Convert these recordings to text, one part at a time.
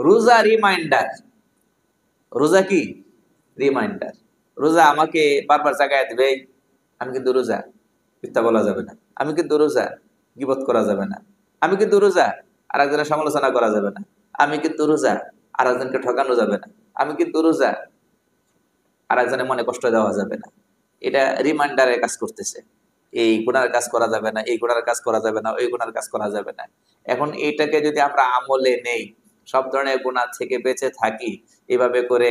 রোজা রিমাইন্ডার। রোজা কি রিমাইন্ডার? রোজা আমাকে বারবার জাগায় দিবে, আমি কিন্তু রোজা, মিথ্যা বলা যাবে না, আমি কিন্তু রোজা, গীবত করা যাবে না, আমি কিন্তু রোজা, আর একজনের সমালোচনা করা যাবে না, আমি কিন্তু রোজা, আর একজনকে ঠকানো যাবে না, আমি কিন্তু রোজা, আর একজনের মনে কষ্ট দেওয়া যাবে না। এটা রিমাইন্ডারের কাজ করতেছে। এই গুনার কাজ করা যাবে না, এই গুনার কাজ করা যাবে না, ওই গুনার কাজ করা যাবে না। এখন এইটাকে যদি আমরা আমলে নেই, সব ধরনের গুনাহ থেকে বেঁচে থাকি, এভাবে করে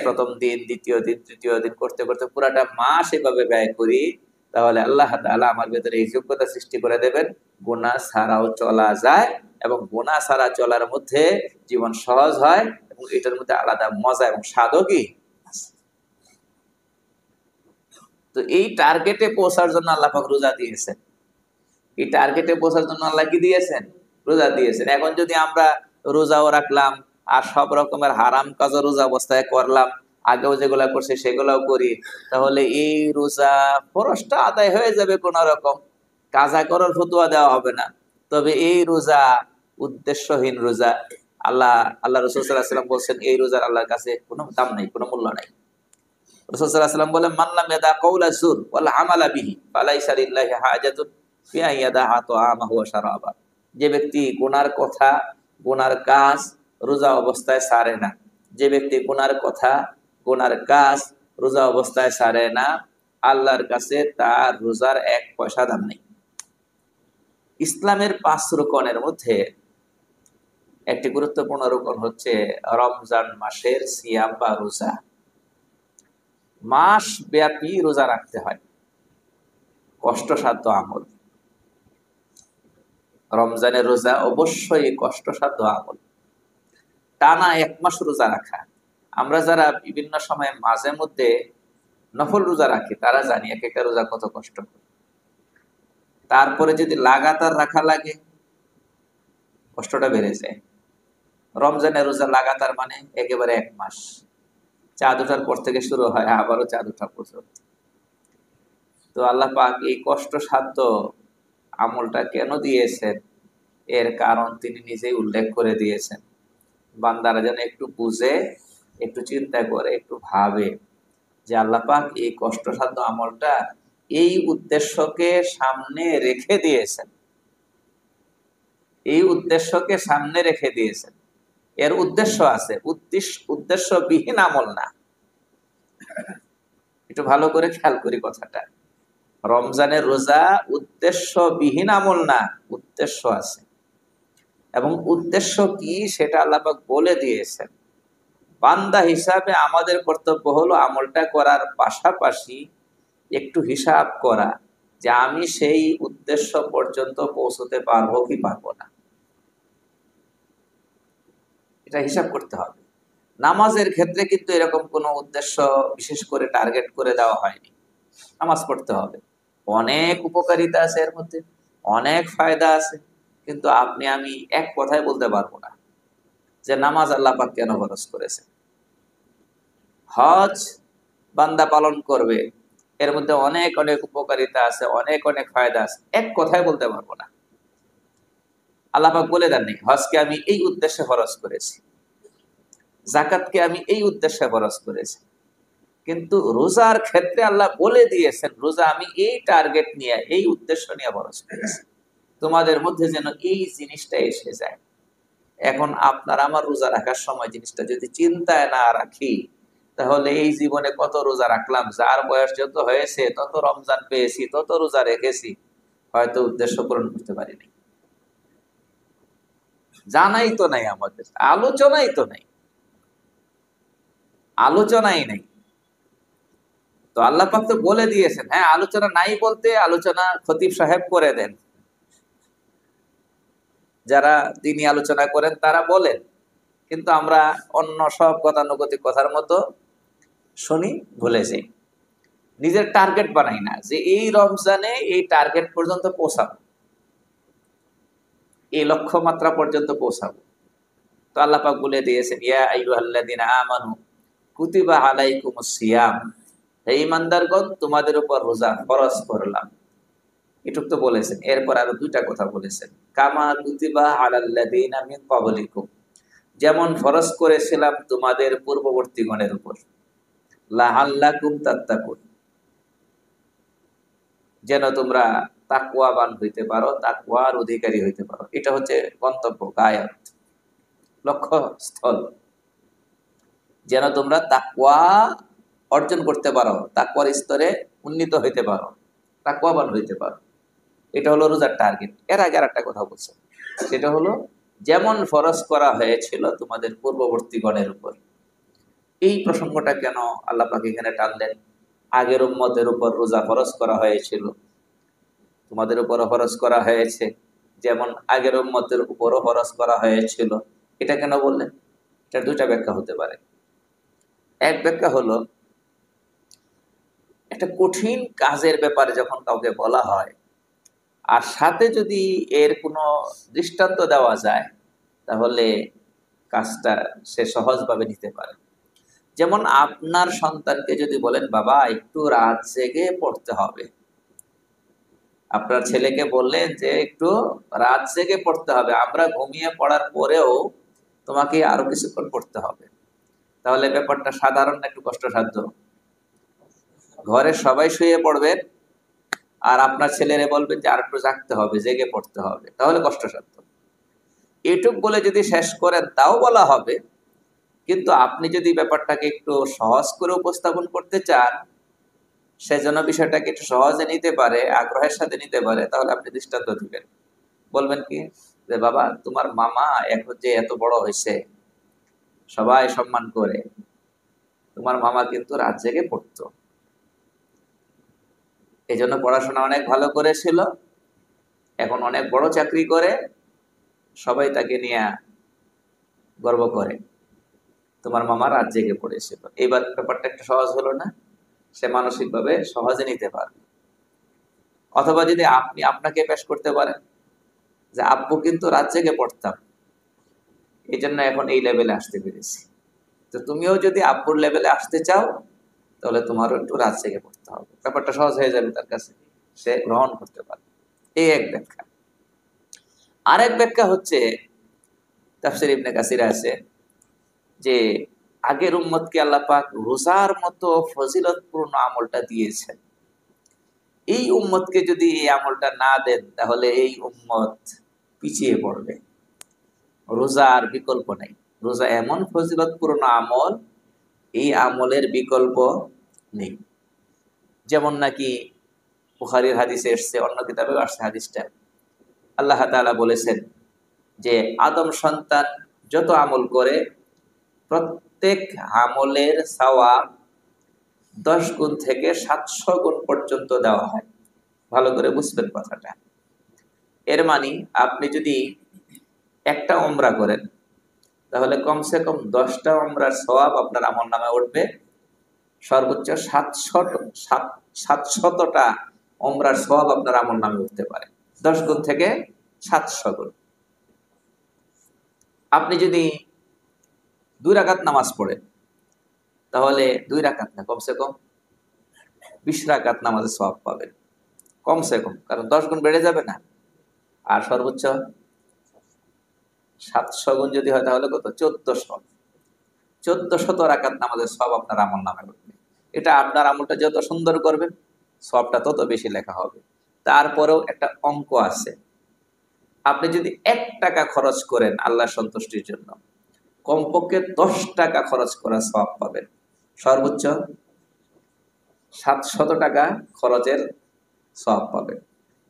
প্রথম দিন, দ্বিতীয় দিন, তৃতীয় দিন করতে করতে পুরাটা মাস এভাবে ব্যয় করি, তাহলে আল্লাহ তাআলা আমার ভেতরে এই যোগ্যতা সৃষ্টি করে দেবেন, গুনাহ ছাড়াও চলা যায়, এবং গুনাহ ছাড়া চলার মধ্যে জীবন সহজ হয়, এবং এটার মধ্যে আলাদা মজা এবং স্বাদও কি। তো এই টার্গেটে পৌঁছার জন্য আল্লাহ পাক রোজা দিয়েছেন। এই টার্গেটে পৌঁছার জন্য আল্লাহ কি দিয়েছেন? রোজা দিয়েছেন। এখন যদি আমরা রোজাও রাখলাম, আর সব রকমের হারাম কাজও রোজা অবস্থায় করলাম, আগেও যেগুলা করছে সেগুলাও করি, তাহলে এই রোজা ফরজটা আদায় হয়ে যাবে কোন রকম, কাজা করার ফতোয়া দেওয়া হবে না। তবে এই রোজা উদ্দেশ্যহীন রোজা। আল্লাহ রাসূল সাল্লাল্লাহু আলাইহি ওয়াসাল্লাম বলছেন, এই রোজার আল্লাহর কাছে কোনো দাম নাই, কোনো মূল্য নাই। রাসূল সাল্লাল্লাহু আলাইহি ওয়াসাল্লাম বলেন, মান লাম ইয়াদা কাওলা যুর ওয়াল আমালা বিহি ফালাইসা লিল্লাহি হাজাতুন ফি আন ইয়াদাআ তাআমাহু ওয়া শারাবা। যে ব্যক্তি গুনার কথা, গুনার কাজ রোজা অবস্থায় ছাড়ে না, যে ব্যক্তি গুনার কথা, গুনার কাজ রোজা অবস্থায় ছাড়ে না, আল্লাহর কাছে তার রোজার এক পয়সা দাম নেই। ইসলামের 5 রুকনের মধ্যে একটি গুরুত্বপূর্ণ রুকন হচ্ছে রমজান মাসের সিয়াম বা রোজা। মাস ব্যাপী রোজা রাখতে হয়, কষ্টসাধ্য আমল। রমজানের রোজা অবশ্যই কষ্টসাধ্য আমল। টানা 1 মাস রোজা রাখা, আমরা যারা বিভিন্ন সময় মাঝে মধ্যে নফল রোজা রাখি তারা জানি এক একটা রোজা কত কষ্ট। তারপরে যদি লাগাতার রাখা লাগে, কষ্টটা বেড়ে যায়। রমজানের রোজা লাগাতার মানে একেবারে 1 মাস, চাঁদ ওঠার পর থেকে শুরু হয়, আবারও চাঁদ ওঠা পর্যন্ত। তো আল্লাহ পাক এই কষ্টসাধ্য আমলটা কেন দিয়েছেন, এর কারণ তিনি নিজেই উল্লেখ করে দিয়েছেন। বান্দারা যেন একটু বুঝে, একটু চিন্তা করে, একটু ভাবে যে আল্লাহ পাক এই কষ্টসাধ্য আমলটা এই উদ্দেশ্যকে সামনে রেখে দিয়েছেন, এই উদ্দেশ্যকে সামনে রেখে দিয়েছেন। এর উদ্দেশ্য আছে, উদ্দেশ্যবিহীন আমল না। একটু ভালো করে খেয়াল করি কথাটা। রমজানের রোজা উদ্দেশ্যবিহীন আমল না, উদ্দেশ্য আছে, এবং উদ্দেশ্য কি সেটা আল্লাহ পাক বলে দিয়েছেন। বান্দা হিসাবে আমাদের কর্তব্য হলো আমলটা করার পাশাপাশি একটু হিসাব করা যে আমি সেই উদ্দেশ্য পর্যন্ত পৌঁছতে পারবো কি পারবো না, এটা হিসাব করতে হবে। নামাজের ক্ষেত্রে কিন্তু এরকম কোনো উদ্দেশ্য বিশেষ করে টার্গেট করে দেওয়া হয়নি। নামাজ পড়তে হবে, অনেক উপকারিতা আছে এর মধ্যে, অনেক ফায়দা আছে, কিন্তু আপনি আমি এক কথায় বলতে পারবো না যে নামাজ আল্লাহ পাক কেন ফরজ করেছে। হজ বান্দা পালন করবে, এর মধ্যে অনেক অনেক উপকারিতা আছে, অনেক অনেক ফায়দা আছে, এক কথায় বলতে পারবো না। আল্লাহ পাক বলে দেননি হজকে আমি এই উদ্দেশ্যে ফরজ করেছি, যাকাতকে আমি এই উদ্দেশ্যে ফরজ করেছি, কিন্তু রোজার ক্ষেত্রে আল্লাহ বলে দিয়েছেন রোজা আমি এই টার্গেট নিয়ে, এই উদ্দেশ্য নিয়ে ফরজ করেছি। তোমাদের মধ্যে যেন এই জিনিসটা এসে যায়। এখন আপনার আমার রোজা রাখার সময় জিনিসটা যদি চিন্তায় না রাখি, তাহলে এই জীবনে কত রোজা রাখলাম, যার বয়স যত হয়েছে তত রমজান পেয়েছি, তত রোজা রেখেছি, হয়তো উদ্দেশ্য পূরণ করতে পারিনি। জানাই তো নাই, আমাদের আলোচনাই তো নাই, আলোচনাই নাই। তো আল্লাহ পাক তো বলে দিয়েছেন, হ্যাঁ আলোচনা নাই বলতে আলোচনা খতিব সাহেব করে দেন, যারা তিনি আলোচনা করেন তারা বলেন, কিন্তু আমরা অন্য সব গতানুগতিক কথার মতো শুনি, ভুলে যাই, নিজের টার্গেট বানাই না যে এই রমজানে এই টার্গেট পর্যন্ত পৌঁছাবো, এই লক্ষ্যমাত্রা পর্যন্ত পৌঁছাবো। তো আল্লাহ পাক বলে দিয়েছেন ইয়া আইয়ুহাল্লাযীনা আমানু কুতিবা আলাইকুমুস সিয়াম, হে ঈমানদারগণ তোমাদের উপর রোজা ফরজ করলাম। এটুক তো বলেছেন, এরপর আরো 2টা কথা বলেছেন, কামা কুতিবা আলাল্লাযীনা মিন ক্বাবলিকুম, যেমন ফরজ করেছিলাম তোমাদের পূর্ববর্তী গণের উপর, লাআল্লাকুম তাত্তাকুন, যেন তোমরা তাকওয়াবান হইতে পারো, তাকওয়ার অধিকারী হইতে পারো। এটা হচ্ছে গন্তব্য, গায়াত, লক্ষ্যস্থল, যেন তোমরা তাকওয়া অর্জন করতে পারো, তাকওয়ার স্তরে উন্নীত হইতে পারো, তাকওয়াবান হইতে পারো। এটা হলো রোজার টার্গেট। এর আগে আর একটা কথা বলছে, সেটা হলো যেমন ফরজ করা হয়েছিল তোমাদের পূর্ববর্তী গণের উপর। এই প্রসঙ্গটা কেন আল্লাহ পাক এখানে টানলেন? আগের উম্মতের উপর রোজা ফরজ করা হয়েছিল, তোমাদের উপরও ফরজ করা হয়েছে, যেমন আগের উম্মতের উপরও ফরজ করা হয়েছিল। এটা কেন বললেন? এটার দুইটা ব্যাখ্যা হতে পারে। এক ব্যাখ্যা হলো, একটা কঠিন কাজের ব্যাপারে যখন কাউকে বলা হয় আর সাথে যদি এর কোনো দৃষ্টান্ত দেওয়া যায়, তাহলে কাজটা সে সহজভাবে নিতে পারে। যেমন আপনার সন্তানকে যদি বলেন, বাবা একটু রাত জেগে পড়তে হবে, আপনার ছেলেকে বললেন যে একটু রাত জেগে পড়তে হবে, আমরা ঘুমিয়ে পড়ার পরেও তোমাকে আরো কিছুক্ষণ পড়তে হবে, তাহলে ব্যাপারটা সাধারণ না একটু কষ্টসাধ্য? ঘরে সবাই শুয়ে পড়বেন আর আপনার ছেলেরে বলবেন যে আর একটু জাগতে হবে, জেগে পড়তে হবে, তাহলে কষ্টসাধ্য। এটুক বলে যদি শেষ করেন তাও বলা হবে, কিন্তু আপনি যদি ব্যাপারটাকে একটু সহজ করে উপস্থাপন করতে চান, সেজন্য বিষয়টাকে একটু সহজে নিতে পারে, আগ্রহের সাথে নিতে পারে, তাহলে আপনি দৃষ্টান্ত দিবেন। বলবেন কি, যে বাবা তোমার মামা এখন যে এত বড় হয়েছে, সবাই সম্মান করে, তোমার মামা কিন্তু রাত জেগে পড়তো, এই জন্য পড়াশোনা অনেক ভালো করেছিল, এখন অনেক বড় চাকরি করে, সবাই তাকে নিয়ে গর্ব করে, তোমার মামা রাত জেগে পড়েছিল। এইবার ব্যাপারটা একটু সহজ হলো না? সে মানসিকভাবে সহজে নিতে পারবে। অথবা যদি আপনি আপনাকে পেশ করতে পারেন যে আব্বু কিন্তু রাত জেগে পড়তাম, এই জন্য এখন এই লেভেলে আসতে পেরেছি, তো তুমিও যদি আব্বুর লেভেলে আসতে চাও, তাহলে তোমারও একটু রাত জেগে পড়তে হবে। ব্যাপারটা সহজ হয়ে যাবে তার কাছে, সে গ্রহণ করতে পারবে। এই এক ব্যাখ্যা। আরেক ব্যাখ্যা হচ্ছে, তাফসীর ইবনে কাসির আছে যে আগের উম্মতকে আল্লাহ পাক রোজার মতো ফজিলতপূর্ণ আমলটা দিয়েছেন, এই উম্মতকে যদি এই আমলটা না দেন, তাহলে এই উম্মত পিছিয়ে পড়বে। রোজার বিকল্প নেই, রোজা এমন ফজিলতপূর্ণ আমল, এই আমলের বিকল্প নেই। যেমন নাকি বুখারীর হাদিসে এসছে, অন্য কিতাবেও আসছে হাদিসটা, আল্লাহ তাআলা বলেছেন যে আদম সন্তান যত আমল করে, প্রত্যেক আমলের সওয়াব 10 গুণ থেকে 700 গুণ পর্যন্ত দেওয়া হয়। ভালো করে বুঝবেন কথাটা। এর মানে আপনি যদি একটা উমরা করেন, তাহলে কমসে কম 10টা উমরার সওয়াব আপনার আমলনামায় উঠবে। সর্বোচ্চ 700টা উমরার সওয়াব আপনার আমলনামায় উঠতে পারে, 10 গুণ থেকে 700 গুণ। আপনি যদি 2 রাকাত নামাজ পড়েন, তাহলে 2 রাকাত না, কমসে কম 20 রাকাত নামাজের সওয়াব পাবেন, কমসে কম, কারণ 10 গুণ বেড়ে যাবে না। আর সর্বোচ্চ 700 গুণ যদি হয়, তাহলে কত? 1400 রাকাত নামাজের সওয়াব আপনার আমলনামায় উঠবে। এটা আপনার আমলটা যত সুন্দর করবেন, সওয়াবটা তত বেশি লেখা হবে। তারপরেও একটা অঙ্ক আছে, আপনি যদি 1 টাকা খরচ করেন আল্লাহর সন্তুষ্টির জন্য, কমপক্ষে 10 টাকা খরচ করার সওয়াব পাবেন। সর্বোচ্চ 700 টাকা খরচের সওয়াব পাবেন।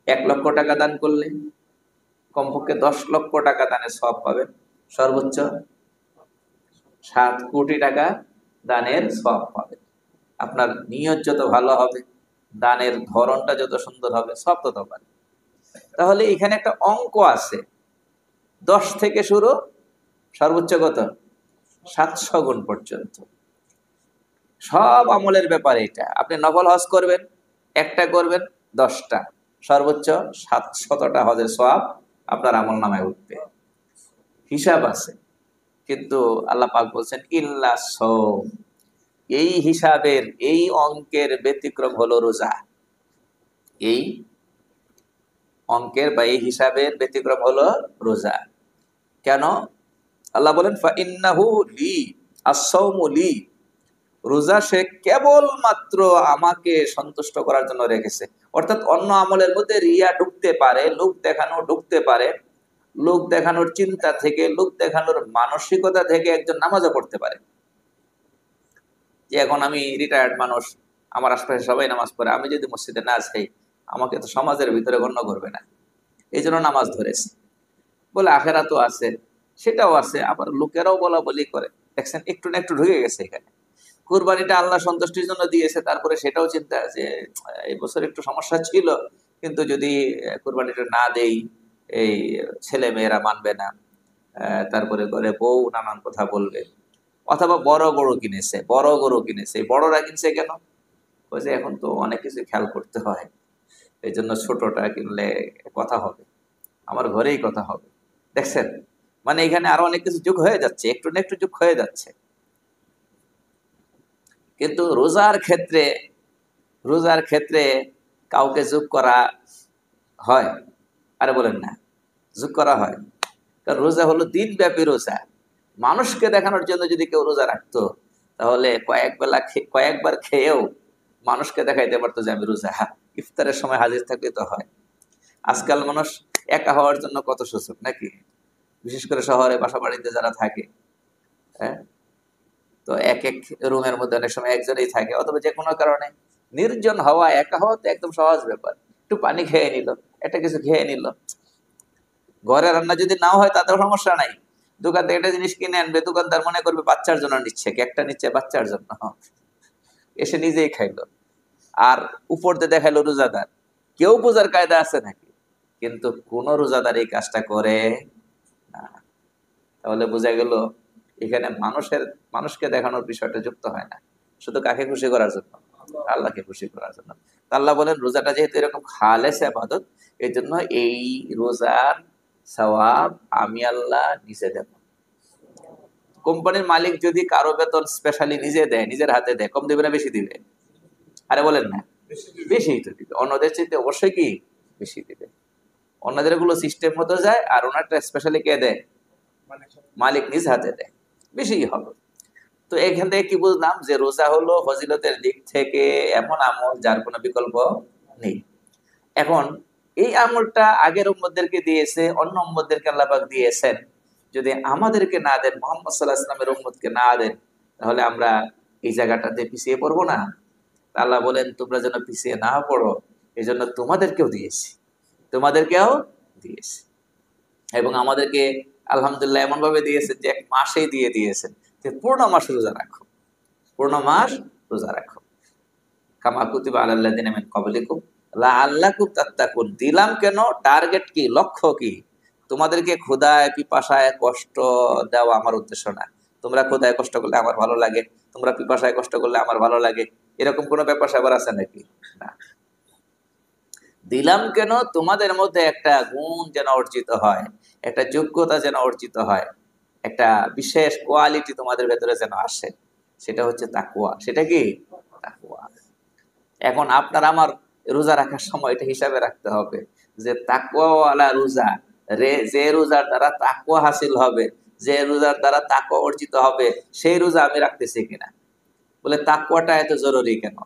1 লক্ষ টাকা দান করলে কমপক্ষে 10 লক্ষ টাকা দানের সওয়াব পাবেন। সর্বোচ্চ 7 কোটি টাকা দানের সওয়াব পাবেন। আপনার নিয়ত যত ভালো হবে, দানের ধরনটা যত সুন্দর হবে, সব তত পাবে। তাহলে এখানে একটা অঙ্ক আছে, 10 থেকে শুরু, সর্বোচ্চ কত? 700 গুণ পর্যন্ত। সব আমলের ব্যাপারে এটা। আপনি নফল হজ করবেন, একটা করবেন, 10টা, সর্বোচ্চ 700টা হজের সওয়াব আপনার আমলনামায় উঠবে। হিসাব আছে, কিন্তু আল্লাহ পাক বলছেন ইল্লা সাওম, এই হিসাবের, এই অঙ্কের ব্যতিক্রম হলো রোজা। এই অঙ্কের বা এই হিসাবের ব্যতিক্রম হলো রোজা। কেন? আল্লাহ বলেন ফাইন্নাহু লি, আস-সাওমু লি, রোজা সে কেবলমাত্র আমাকে সন্তুষ্ট করার জন্য রেখেছে। অর্থাৎ অন্য আমলের মধ্যে রিয়া ঢুকতে পারে, লোক দেখানো ঢুকতে পারে, লোক দেখানোর চিন্তা থেকে, লোক দেখানোর মানসিকতা থেকে একজন নামাজও পড়তে পারে। যে এখন আমি রিটায়ার্ড মানুষ, আমার আশপাশে সবাই নামাজ পড়ে, আমি যদি মসজিদে না যাই আমাকে তো সমাজের ভিতরে গণ্য করবে না, এই জন্য নামাজ ধরেছি। বলে আখেরাতও আছে, সেটাও আছে, আবার লোকেরাও বলা বলি করে। দেখছেন একটু না একটু ঢুকে গেছে এখানে। কুরবানিটা আল্লাহ সন্তুষ্টির জন্য দিয়েছে, তারপরে সেটাও চিন্তা যে এই বছর একটু সমস্যা ছিল, কিন্তু যদি কুরবানিটা না দেই এই ছেলে মেয়েরা মানবে না, তারপরে করে বউ নানান কথা বলবে। অথবা বড় গরু কিনেছে, বড় গরু কিনেছে, বড়রা কিনছে কেন? বলছে এখন তো অনেক কিছু খেয়াল করতে হয়, এই জন্য ছোটটা কিনলে কথা হবে, আমার ঘরেই কথা হবে। দেখছেন, মানে এখানে আরো অনেক কিছু যোগ হয়ে যাচ্ছে, একটু না একটু যোগ হয়ে যাচ্ছে। কিন্তু রোজার ক্ষেত্রে কাউকে যোগ করা হয়? আরে বলেন না, যোগ করা হয়। কারণ রোজা হলো দিনব্যাপী রোজা। মানুষকে দেখানোর জন্য যদি কেউ রোজা রাখতো, তাহলে কয়েকবার খেয়েও মানুষকে দেখাইতে পারতো যে আমি রোজা। ইফতারের সময় হাজির থাকলে তো হয়। আজকাল মানুষ একা হওয়ার জন্য কত সুযোগ নাকি, বিশেষ করে শহরে বাসা বাড়িতে যারা থাকে, হ্যাঁ, তো এক এক রুমের মধ্যে অনেক সময় একজনই থাকে, অথবা যে কোনো কারণে নির্জন হওয়া, একা হওয়া তো একদম সহজ ব্যাপার। একটু পানি খেয়ে নিল, একটা কিছু খেয়ে নিল, ঘরে রান্না যদি নাও হয় তাতেও সমস্যা নাই। দোকান থেকে একটা জিনিস কিনে আনবে, দোকানদার মনে করবে বাচ্চার জন্য নিচ্ছে, কেকটা নিচ্ছে বাচ্চার জন্য, এসে নিজেই খাইলো। আর উপর দিয়ে দেখাইলো রোজাদার। কেউ বোঝার কায়দা আছে নাকি? কিন্তু কোন রোজাদার এই কাজটা করে না। তাহলে বোঝা গেল এখানে মানুষকে দেখানোর বিষয়টা যুক্ত হয় না, শুধু কাকে খুশি করার জন্য? আল্লাহকে খুশি করার জন্য। আল্লাহ বলেন রোজাটা যেহেতু এরকম খালেস ইবাদত, এই জন্য এই রোজার সওয়াব আমি আল্লাহ নিজে দেব। কোম্পানির মালিক যদি কারো বেতন স্পেশালি নিজে দেয়, নিজের হাতে দেয়, কম দিবে না বেশি দিবে? আরে বলেন না, বেশি তো দিবে। অন্যদের চাইতে অবশ্যই কি বেশি দিবে। অন্যদের গুলো সিস্টেম মতো যায়, আর ওনারটা স্পেশালি কে দেয়? মালিক নিজ হাতে দেয়, বেশি হবে। তো এখান থেকে কি বুঝলাম? যে রোজা হলো ফজিলতের দিক থেকে এমন আমল যার কোনো বিকল্প নেই। এখন এই আমলটা আগের উম্মতদেরকে দিয়েছে, অন্য উম্মতদেরকে আল্লাহ পাক দিয়েছেন। যদি আমাদেরকে না দেন, মুহাম্মদ সাল্লাল্লাহু আলাইহি ওয়াসাল্লামের উম্মতকে না দেন, তাহলে আমরা এই জায়গাটাতে পিছিয়ে পড়বো না? আল্লাহ বলেন তোমরা যেন পিছিয়ে না পড়ো, এই জন্য তোমাদেরকেও দিয়েছি। এবং আমাদেরকে আলহামদুলিল্লাহ এমন ভাবে দিয়েছেন যে এক মাসেই দিয়ে দিয়েছেন, যে পূর্ণ মাস রোজা রাখো, পূর্ণ মাস রোজা রাখো। কামা কুতিবা আলাল্লাযিনা মিন ক্বাবলিকুম লাআল্লাকুম তাত্তাকুন। দিলাম কেন? টার্গেট কি, লক্ষ্য কি? তোমাদেরকে ক্ষুধায় পিপাসায় কষ্ট দেওয়া আমার উদ্দেশ্য না। তোমরা ক্ষুধায় কষ্ট করলে আমার ভালো লাগে, তোমরা পিপাসায় কষ্ট করলে আমার ভালো লাগে, এরকম কোনো ব্যাপার স্যাপার আছে নাকি? না। দিলাম কেন? তোমাদের মধ্যে একটা গুণ যেন অর্জিত হয়, একটা যোগ্যতা যেন অর্জিত হয়, একটা বিশেষ কোয়ালিটি তোমাদের ভেতরে যেন আসে, সেটা হচ্ছে তাকওয়া। সেটা কি? তাকওয়া। এখন আপনার আমার রোজা রাখার সময় এটা হিসাবে রাখতে হবে যে তাকওয়াওয়ালা রোজা, যে রোজার দ্বারা তাকওয়া হাসিল হবে, যে রোজার দ্বারা তাকওয়া অর্জিত হবে, সেই রোজা আমি রাখতেছি কিনা। বলে তাকওয়াটা এত জরুরি কেন?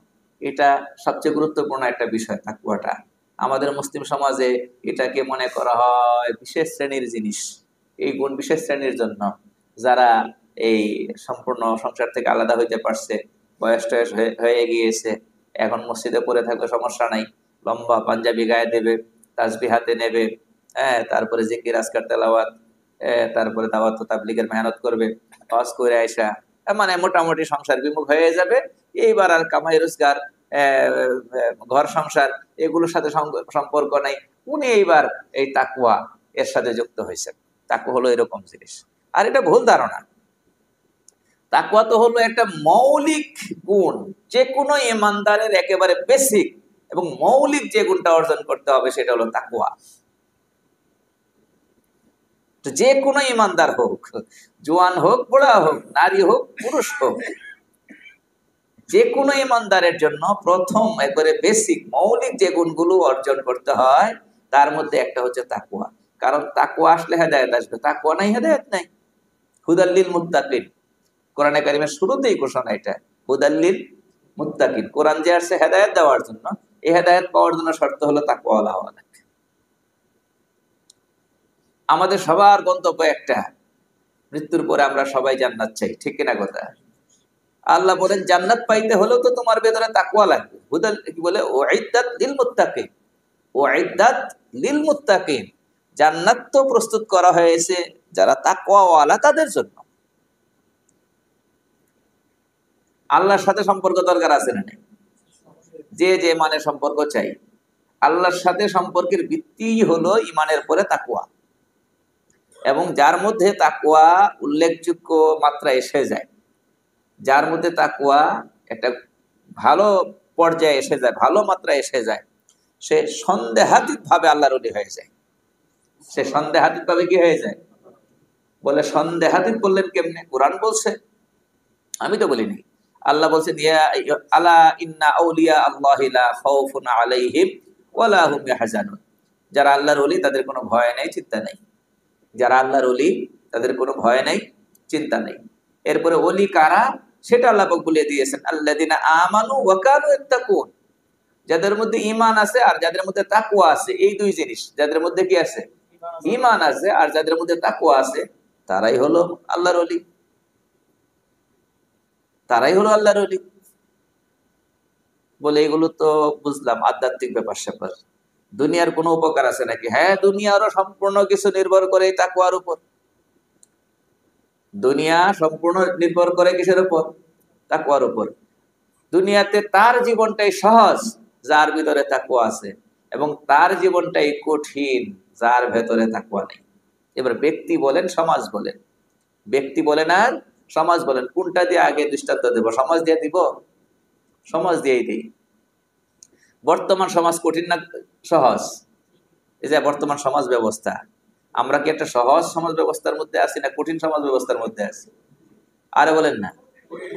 এটা সবচেয়ে গুরুত্বপূর্ণ একটা বিষয়। তাকওয়াটা আমাদের মুসলিম সমাজে এটাকে মনে করা হয় বিশেষ শ্রেণীর জিনিস, এই গুণ বিশেষ শ্রেণীর জন্য, যারা এই সম্পূর্ণ সংসার থেকে আলাদা হইতে পারছে, বয়স টয়স হয়ে গিয়েছে, এখন মসজিদে পড়ে থাকলে সমস্যা নাই, লম্বা পাঞ্জাবি গায়ে দেবে, তাসবিহ হাতে নেবে, হ্যাঁ, তারপরে জিকির আজকার তেলাওয়াত, তারপরে দাওয়াত ও তাবলীগের মেহনত করবে, ওয়াজ করে আয়সা, মানে মোটামুটি সংসার বিমুখ হয়ে যাবে। এইবার আর কামাই রোজগার, ঘর সংসার এগুলোর সাথে সম্পর্ক নাই, উনি এইবার এই তাকওয়া এর সাথে যুক্ত হয়েছেন। তাকওয়া হলো এরকম জিনিস। আর এটা ভুল ধারণা। তাকওয়া তো হলো একটা মৌলিক গুণ, যে কোনো ইমানদারের একেবারে বেসিক এবং মৌলিক যে গুণটা অর্জন করতে হবে সেটা হলো তাকওয়া। তো যে কোনো ইমানদার হোক, জোয়ান হোক, বুড়া হোক, নারী হোক, পুরুষ হোক, যে কোনো ইমানদারের জন্য প্রথম একবারে বেসিক মৌলিক যে গুণগুলো অর্জন করতে হয়, তার মধ্যে একটা হচ্ছে তাকওয়া। কারণ তাকওয়া আসলে হেদায়েত আসবে, তাকওয়া নাই হেদায়েত নাই। হুদাল্লিল মুত্তাকিন, কোরআনে কারিমের শুরুতেই ঘোষণা এটা, হুদাল্লিল মুত্তাকিন। কোরআন যে আসছে হেদায়েত দেওয়ার জন্য, এই হেদায়েত পাওয়ার জন্য শর্ত হলো তাকওয়াওয়ালা হওয়া লাগে। আমাদের সবার গন্তব্য একটা, মৃত্যুর পরে আমরা সবাই জান্নাত চাই, ঠিক কিনা কথা? আল্লাহ বলেন জান্নাত পাইতে হলেও তো তোমার ভেতরে তাকওয়া লাগবে। হুদাল কি বলে, উইদ্দাত লিল মুত্তাকিন, উইদ্দাত লিল মুত্তাকিন, জান্নাত তো প্রস্তুত করা হয়েছে যারা তাকওয়াওয়ালা তাদের জন্য। আল্লাহর সাথে সম্পর্ক দরকার আছে না? যে যে মানে সম্পর্ক চাই, আল্লাহর সাথে সম্পর্কের ভিত্তি হলো ইমানের পরে তাকওয়া, এবং যার মধ্যে তাকওয়া উল্লেখযোগ্য মাত্রা এসে যায়, যার মধ্যে তাকওয়া একটা ভালো পর্যায়ে এসে যায়, ভালো মাত্রা এসে যায়, সে সন্দেহাতীত ভাবে আল্লাহর ওলি হয়ে যায়। সে সন্দেহাতীত ভাবে কি হয়ে যায়? বলে সন্দেহাতীত বললেন কেমনে? কোরআন বলছে, আমি তো বলিনি। আল্লাহ বলছেন আলা ইন্না আউলিয়া আল্লাহি লা খাউফুন আলাইহিম ওয়া লা হুম ইয়াহজানুন, যারা আল্লাহর ওলি তাদের কোনো ভয় নেই, চিন্তা নেই। যারা আল্লাহর ওলি তাদের কোনো ভয় নেই, চিন্তা নেই। এরপরে ওলি কারা সেটা আল্লাহ পাক বলে দিয়েছেন, আল্লাযিনা আমানু ওয়া কানু ইয়াত্তাকুন, যাদের মধ্যে ঈমান আছে আর যাদের মধ্যে তাকওয়া আছে। এই দুই জিনিস, যাদের মধ্যে কি আছে? ঈমান আছে আর যাদের মধ্যে তাকওয়া আছে, তারাই হলো আল্লাহর ওলি, তারাই হলো আল্লাহর ওলি। বলে এগুলো তো বুঝলাম আধ্যাত্মিক ব্যাপার স্যাপার, দুনিয়ার কোনো উপকার আছে নাকি? হ্যাঁ, দুনিয়ারও সম্পূর্ণ কিছু নির্ভর করে এই তাকওয়ার উপর। দুনিয়া সম্পূর্ণ নির্ভর করে কিসের উপর? তাকওয়ার উপর। দুনিয়াতে তার জীবনটাই সহজ যার ভিতরে তাকওয়া আছে, এবং তার জীবনটাই কঠিন যার ভেতরে তাকওয়া নেই। এবার ব্যক্তি বলেন, সমাজ বলেন, ব্যক্তি বলেন আর সমাজ বলেন, কোনটা দিয়ে আগে দৃষ্টান্ত দেব? সমাজ দিয়ে দিব? সমাজ দিয়েই দিই। বর্তমান সমাজ কঠিন না সহজ? এই যে বর্তমান সমাজ ব্যবস্থা, আমরা কি একটা সহজ সমাজ ব্যবস্থার মধ্যে আছি না কঠিন সমাজ ব্যবস্থার মধ্যে আছি? আরে বলেন না,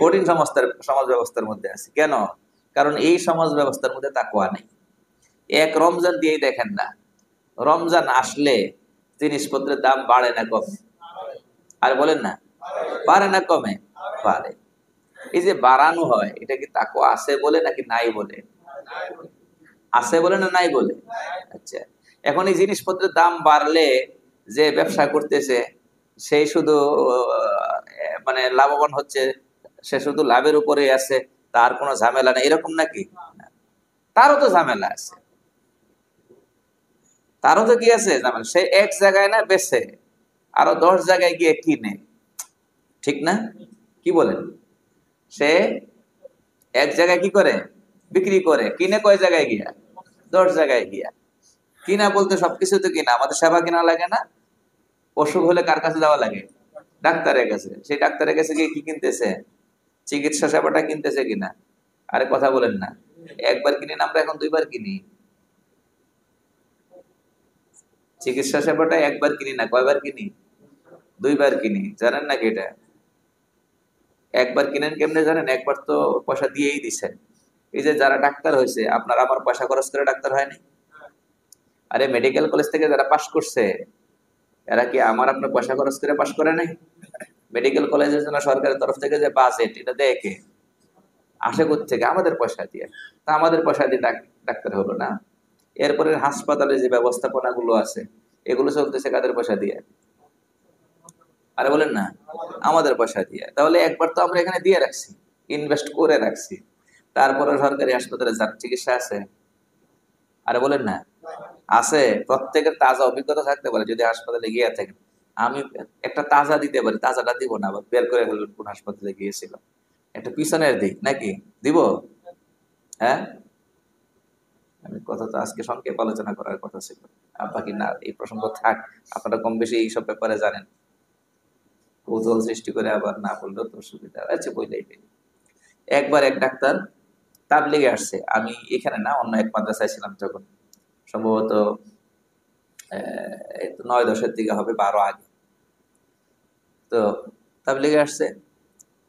কঠিন সমাজ ব্যবস্থার মধ্যে আছি। কেন? কারণ এই সমাজ ব্যবস্থার মধ্যে তাকওয়া নেই। এক রমজান দিয়েই দেখেন না, রমজান আসলে জিনিসপত্রের দাম বাড়ে না কমে? আর বলেন না, বাড়ে না কমে? বাড়ে। এই যে বাড়ানো হয়, এটা কি তাকওয়া আছে বলে নাকি নাই বলে? আছে বলে না নাই বলে? আচ্ছা, এখন এই জিনিসপত্রের দাম বাড়লে যে ব্যবসা করতেছে সেই শুধু মানে লাভবান হচ্ছে, সে শুধু লাভের উপরে আছে, তার কোনো ঝামেলা নেই, এরকম নাকি? তারও তো ঝামেলা আছে, তারও তো কি আছে ঝামেলা। সে এক জায়গায় না বেচে, আরো 10 জায়গায় গিয়ে কিনে, ঠিক না? কি বলেন? সে এক জায়গায় কি করে? বিক্রি করে। কিনে কয় জায়গায় গিয়া? 10 জায়গায় গিয়া। কিনা বলতে সবকিছু তো কিনা, আমাদের সেবা কিনা লাগে না? অসুখ হলে কার কাছে যাওয়া লাগে? ডাক্তারের কাছে। সেই ডাক্তারের কাছে গিয়ে কি কিনতেছে? চিকিৎসা সেবাটা কিনতেছে কিনা? আরে কথা বলেন না, একবার কিনি না আমরা, এখন 2 বার কিনি। চিকিৎসা সেবাটা একবার কিনি না, কয়বার কিনি? 2 বার কিনি। জানেন নাকি এটা? একবার কিনেন কেমনে জানেন? একবার তো পয়সা দিয়েই দিছেন। এই যে যারা ডাক্তার হয়েছে, আপনার আমার পয়সা খরচ করে ডাক্তার হয়নি? আরে মেডিকেল কলেজ থেকে যারা পাশ করছে, এরা কি আমার আপনার পয়সা খরচ করে পাশ করে নাই? মেডিকেল কলেজের জন্য সরকারের তরফ থেকে যে বাজেট, এটা দেয় কে? আসে থেকে? আমাদের পয়সা দিয়ে। তা আমাদের পয়সা দিয়ে ডাক্তার হলো না? এরপরে হাসপাতালে যে ব্যবস্থাপনা গুলো আছে, এগুলো চলতেছে কাদের পয়সা দিয়ে? আরে বলেন না, আমাদের পয়সা দিয়ে। তাহলে একবার তো আমরা এখানে দিয়ে রাখছি, ইনভেস্ট করে রাখছি, তারপরে সরকারি হাসপাতালে যার চিকিৎসা আছে? আরে বলেন না, আছে। প্রত্যেকের তাজা অভিজ্ঞতা থাকতে পারে। যদি হাসপাতালে গিয়ে থাকেন, আমি একটা তাজা দিতে পারি, তাজাটা দিব না, আবার বের করে ফেলবেন কোন হাসপাতালে গিয়েছিল। একটা পিছনের দিক নাকি দিব? হ্যাঁ, আমি কথা তো আজকে সংক্ষেপ আলোচনা করার কথা ছিল, বাকি না এই প্রসঙ্গ থাক। আপনারা কম বেশি এইসব ব্যাপারে জানেন, কৌতূহল সৃষ্টি করে আবার না বললেও তো সুবিধা আছে, বইলেই পেয়ে। একবার এক ডাক্তার তাবলিগে আসছে, আমি এখানে না অন্য এক মাদ্রাসায় ছিলাম তখন, সম্ভবত 9-10-এর দিকে হবে, 12 আগে। তো তাবলিগে আসছে,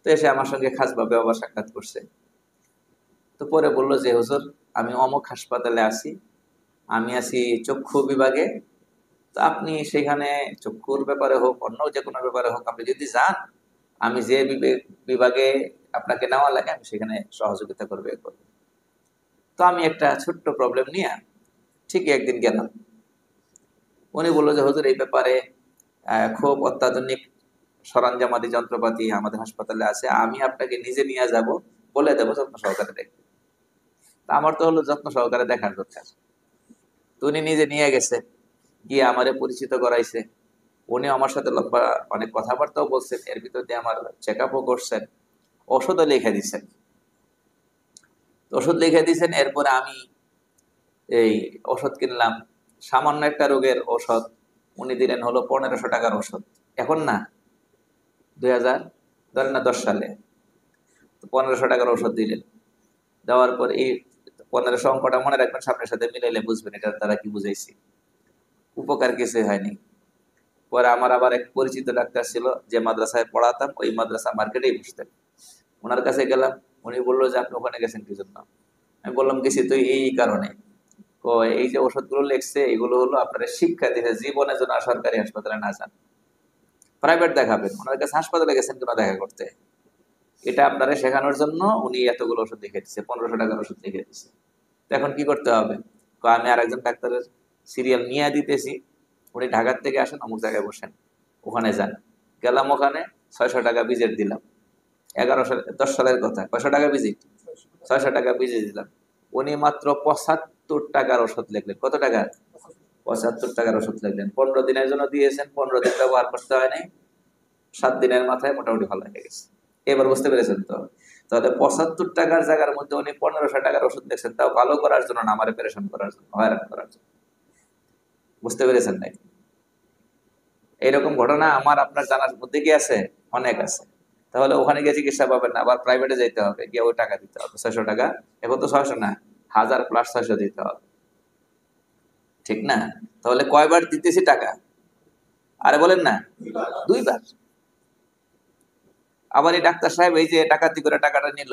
তো এসে আমার সঙ্গে খাসভাবে আবার সাক্ষাৎ করছে। তো পরে বললো যে হুজুর, আমি অমুক হাসপাতালে আছি, আমি আছি চক্ষু বিভাগে, তো আপনি সেখানে চক্ষুর ব্যাপারে হোক, অন্য যে কোনো ব্যাপারে হোক, আপনি যদি যান, আমি যে বিভাগে আপনাকে নেওয়া লাগে আমি সেখানে সহযোগিতা করবে। তো আমি একটা ছোট্ট প্রবলেম নিয়ে ঠিকই একদিন গেলাম। উনি বললো যে হুজুর এই ব্যাপারে খুব অত্যাধুনিক সরঞ্জামাদি যন্ত্রপাতি আমাদের হাসপাতালে আছে, আমি আপনাকে নিজে নিয়ে যাব, বলে দেবো, যত্ন সহকারে দেখবে। তা আমার তো হলো যত্ন সহকারে দেখার দরকার। তো উনি নিজে নিয়ে গেছে, গিয়ে আমারে পরিচিত করাইছে। উনি আমার সাথে লম্বা অনেক কথাবার্তাও বলছেন, এর ভিতর দিয়ে আমার চেক আপও করছেন, ওষুধও লিখে দিচ্ছেন। ওষুধ লিখে দিচ্ছেন, এরপরে আমি এই ওষুধ কিনলাম। সামান্য একটা রোগের ওষুধ উনি দিলেন হলো 1500 টাকার ওষুধ। এখন না, 2000 ধরেন না 10 সালে 1500 টাকার ওষুধ দিলেন। দেওয়ার পর এই 1500 অঙ্কটা মনে রাখবেন, সামনের সাথে মিলাইলে বুঝবেন এটার দ্বারা কি বুঝাইছি। উপকার কিছুই হয়নি। পরে আমার আবার এক পরিচিত ডাক্তার ছিল, যে মাদ্রাসায় পড়াতাম, ওই মাদ্রাসা মার্কেটেই বসতেন। ওনার কাছে গেলাম, উনি বললো যে আপনি ওখানে গেছেন কি জন্য? আমি বললাম গেছি তো এই কারণে। তো এই যে ওষুধগুলো লেখছে এগুলো হলো আপনারা শিক্ষা দিতে, জীবনে যেন সরকারি হাসপাতালে না যান, প্রাইভেট দেখাবেন। ওনার কাছে হাসপাতালে গেছেন কেন দেখা করতে? এটা আপনারা শেখানোর জন্য উনি এতগুলো ওষুধ লিখে দিচ্ছে, 1500 টাকার ওষুধ লিখে দিচ্ছে। তো এখন কি করতে হবে? আমি আর একজন ডাক্তারের সিরিয়াল নিয়ে দিতেছি, উনি ঢাকার থেকে আসেন, অমুক জায়গায় বসেন, ওখানে যান। গেলাম, ওখানে 600 টাকা ভিজিট দিলাম। 10 সালের কথা, 500 টাকা ভিজিট, 600 টাকা ভিজিট দিলাম। উনি মাত্র 75 টাকার ওষুধ লিখলেন। কত টাকা? 75 টাকার ওষুধ লিখলেন। 15 দিনের জন্য দিয়েছেন, 15 দিন ব্যবহার করতে হয় নাই, 7 দিনের মাথায় মোটামুটি ভালো হয়ে গেছে। এবার বুঝতে পেরেছেন তো? তাহলে 75 টাকার জায়গার মধ্যে উনি 1500 টাকার ওষুধ দেখছেন, তাও ভালো করার জন্য না, আমার অপারেশন করার জন্য, হয়রান করার জন্য। বুঝতে পেরেছেন নাকি? এইরকম ঘটনা আমার আপনার জানার মধ্যে কি আছে? অনেক আছে। তাহলে ওখানে গিয়ে চিকিৎসা পাবেন না, আবার প্রাইভেটে যেতে হবে, গিয়ে ওই টাকা দিতে হবে, 600 টাকা। এখন তো 600 না, 1000 প্লাস 600 দিতে হবে, ঠিক না? তাহলে কয়বার দিতেছি টাকা? আরে বলেন না, 2বার। আবার এই ডাক্তার সাহেব এই যে ডাকাতি করে টাকাটা নিল,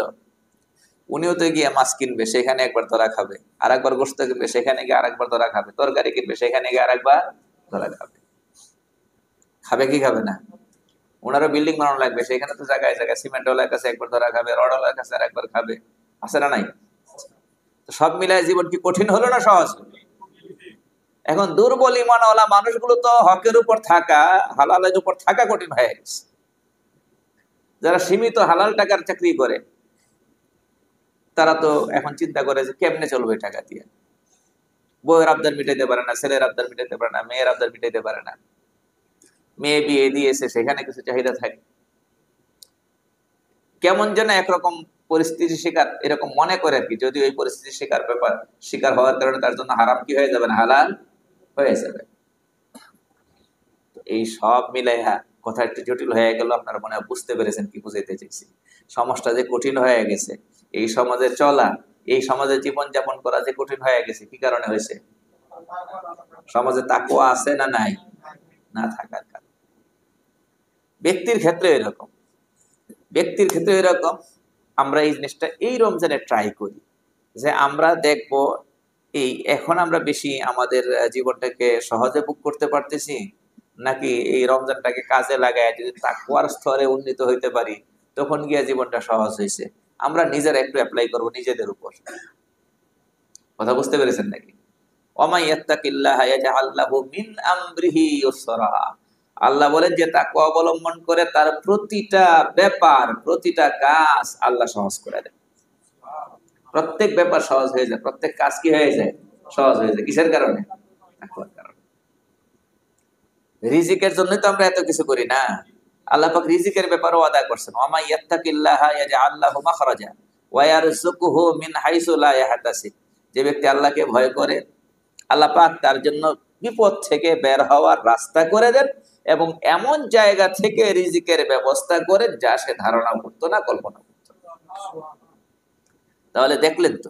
উনিও তো গিয়ে মাছ কিনবে, সেখানে একবার ধরা খাবে। আর একবার গোস্ত কিনবে, সেখানে গিয়ে আরেকবার ধরা খাবে। তরকারি কিনবে, সেখানে গিয়ে আরেকবার ধরা খাবে। খাবে কি খাবে না? ওনারও বিল্ডিং বানানো লাগবে, সেখানে তো জায়গায় জায়গায় সিমেন্ট ওয়ালার কাছে একবার ধরা খাবে, রড ওয়ালার কাছে আর একবার খাবে। আছে না নাই? তো সব মিলায় জীবন কি কঠিন হলো না সহজ? এখন দুর্বল ইমানওয়ালা মানুষগুলো তো হকের উপর থাকা, হালালের উপর থাকা কঠিন হয়ে গেছে। যারা সীমিত হালাল টাকার চাকরি করে, তারা তো এখন চিন্তা করে যে কেমনে চলবে টাকা দিয়ে। বউয়ের আবদার মিটাইতে পারে না, ছেলের আবদার মিটাইতে পারে না, মেয়ের আবদার মিটাইতে পারে না। মেয়ে বিয়ে দিয়েছে, সেখানে কিছু চাহিদা থাকে। কেমন যেন একরকম পরিস্থিতির শিকার এরকম মনে করে আর কি। যদি ওই পরিস্থিতির শিকার হওয়ার কারণে তার জন্য হারাম কি হয়ে যাবে না, হালাল হয়ে যাবে। এই সব মিলাইয়া কথা একটু জটিল হয়ে গেল। আপনারা মনে হয় বুঝতে পেরেছেন কি বুঝাইতে চাইছি। সমাজটা যে কঠিন হয়ে গেছে, এই সমাজে চলা, এই সমাজে জীবন যাপন করা যে কঠিন হয়ে গেছে, কি কারণে হয়েছে? সমাজে তাকওয়া আছে না নাই? না থাকার কারণে। ব্যক্তির ক্ষেত্রে এরকম, ব্যক্তির ক্ষেত্রে এরকম। আমরা এই জিনিসটা এই রমজানে ট্রাই করি যে আমরা দেখব এই এখন আমরা বেশি আমাদের জীবনটাকে সহজে বুক করতে পারতেছি, নাকি এই রমজানটাকে কাজে লাগায় যদি তাকওয়ার স্তরে উন্নীত হইতে পারি, তখন গিয়া জীবনটা সহজ হয়েছে। আমরা নিজেরা একটু অ্যাপ্লাই করব নিজেদের উপর। কথা বুঝতে পেরেছেন নাকি? ওমাই ইয়াত্তাকিল্লাহা ইয়াজআল লাহু মিন আমরিহি ইউসরা। আল্লাহ বলেন যে তাকওয়া অবলম্বন করে তার প্রতিটা ব্যাপার, প্রতিটা কাজ আল্লাহ সহজ করে দেন। প্রত্যেক ব্যাপার সহজ হয়ে যায়, প্রত্যেক কাজ কি হয়ে যায়? সহজ হয়ে যায়। কিসের কারণে? তাকওয়ার কারণে। রিজিকের জন্যই তো আমরা এত কিছু করি না। আল্লাহ পাক রিজিকের ব্যাপারও আদায় করছেন। ওয়া মান ইয়াত্তাকিল্লাহা ইয়াজআল লাহু মাখরাজা ওয়া ইয়ারযুকুহু মিন হাইসু লা ইয়াহতাসিব। যে ব্যক্তি আল্লাহকে ভয় করে, আল্লাহ পাক তার জন্য বিপদ থেকে বের হওয়ার রাস্তা করে দেন এবং এমন জায়গা থেকে রিজিকের ব্যবস্থা করেন যা সে ধারণা করতো না, কল্পনা করতো না। তাহলে দেখলেন তো,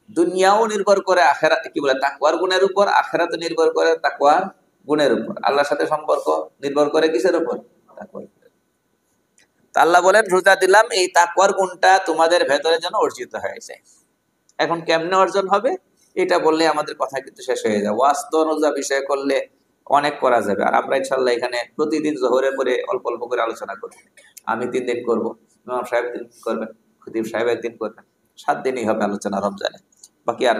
দুনিয়াও নির্ভর করে আখিরাত, কি বলে, তাকওয়ার গুণের উপর, আখিরাতও নির্ভর করে তাকওয়ার গুণের উপর। আল্লাহর সাথে সম্পর্ক নির্ভর করে কিসের উপর? তাকওয়ার। আল্লাহ বলেন রোজা দিলাম এই তাকওয়ার গুণটা তোমাদের ভেতরে যেন অর্জিত হয়ে যায়। এখন কেমনে অর্জন হবে এটা বললে আমাদের কথা কিন্তু শেষ হয়ে যায়। ওয়াজ তো রোজা বিষয় করলে অনেক করা যাবে। আর আমরা ইনশাল্লাহ এখানে প্রতিদিন জোহরের পরে অল্প অল্প করে আলোচনা করব। আমি 3 দিন করব, ইমাম সাহেব 3 দিন করবেন, খতিব সাহেব 1 দিন করবেন। 7 দিনই হবে আলোচনা রমজানে। বাকি আর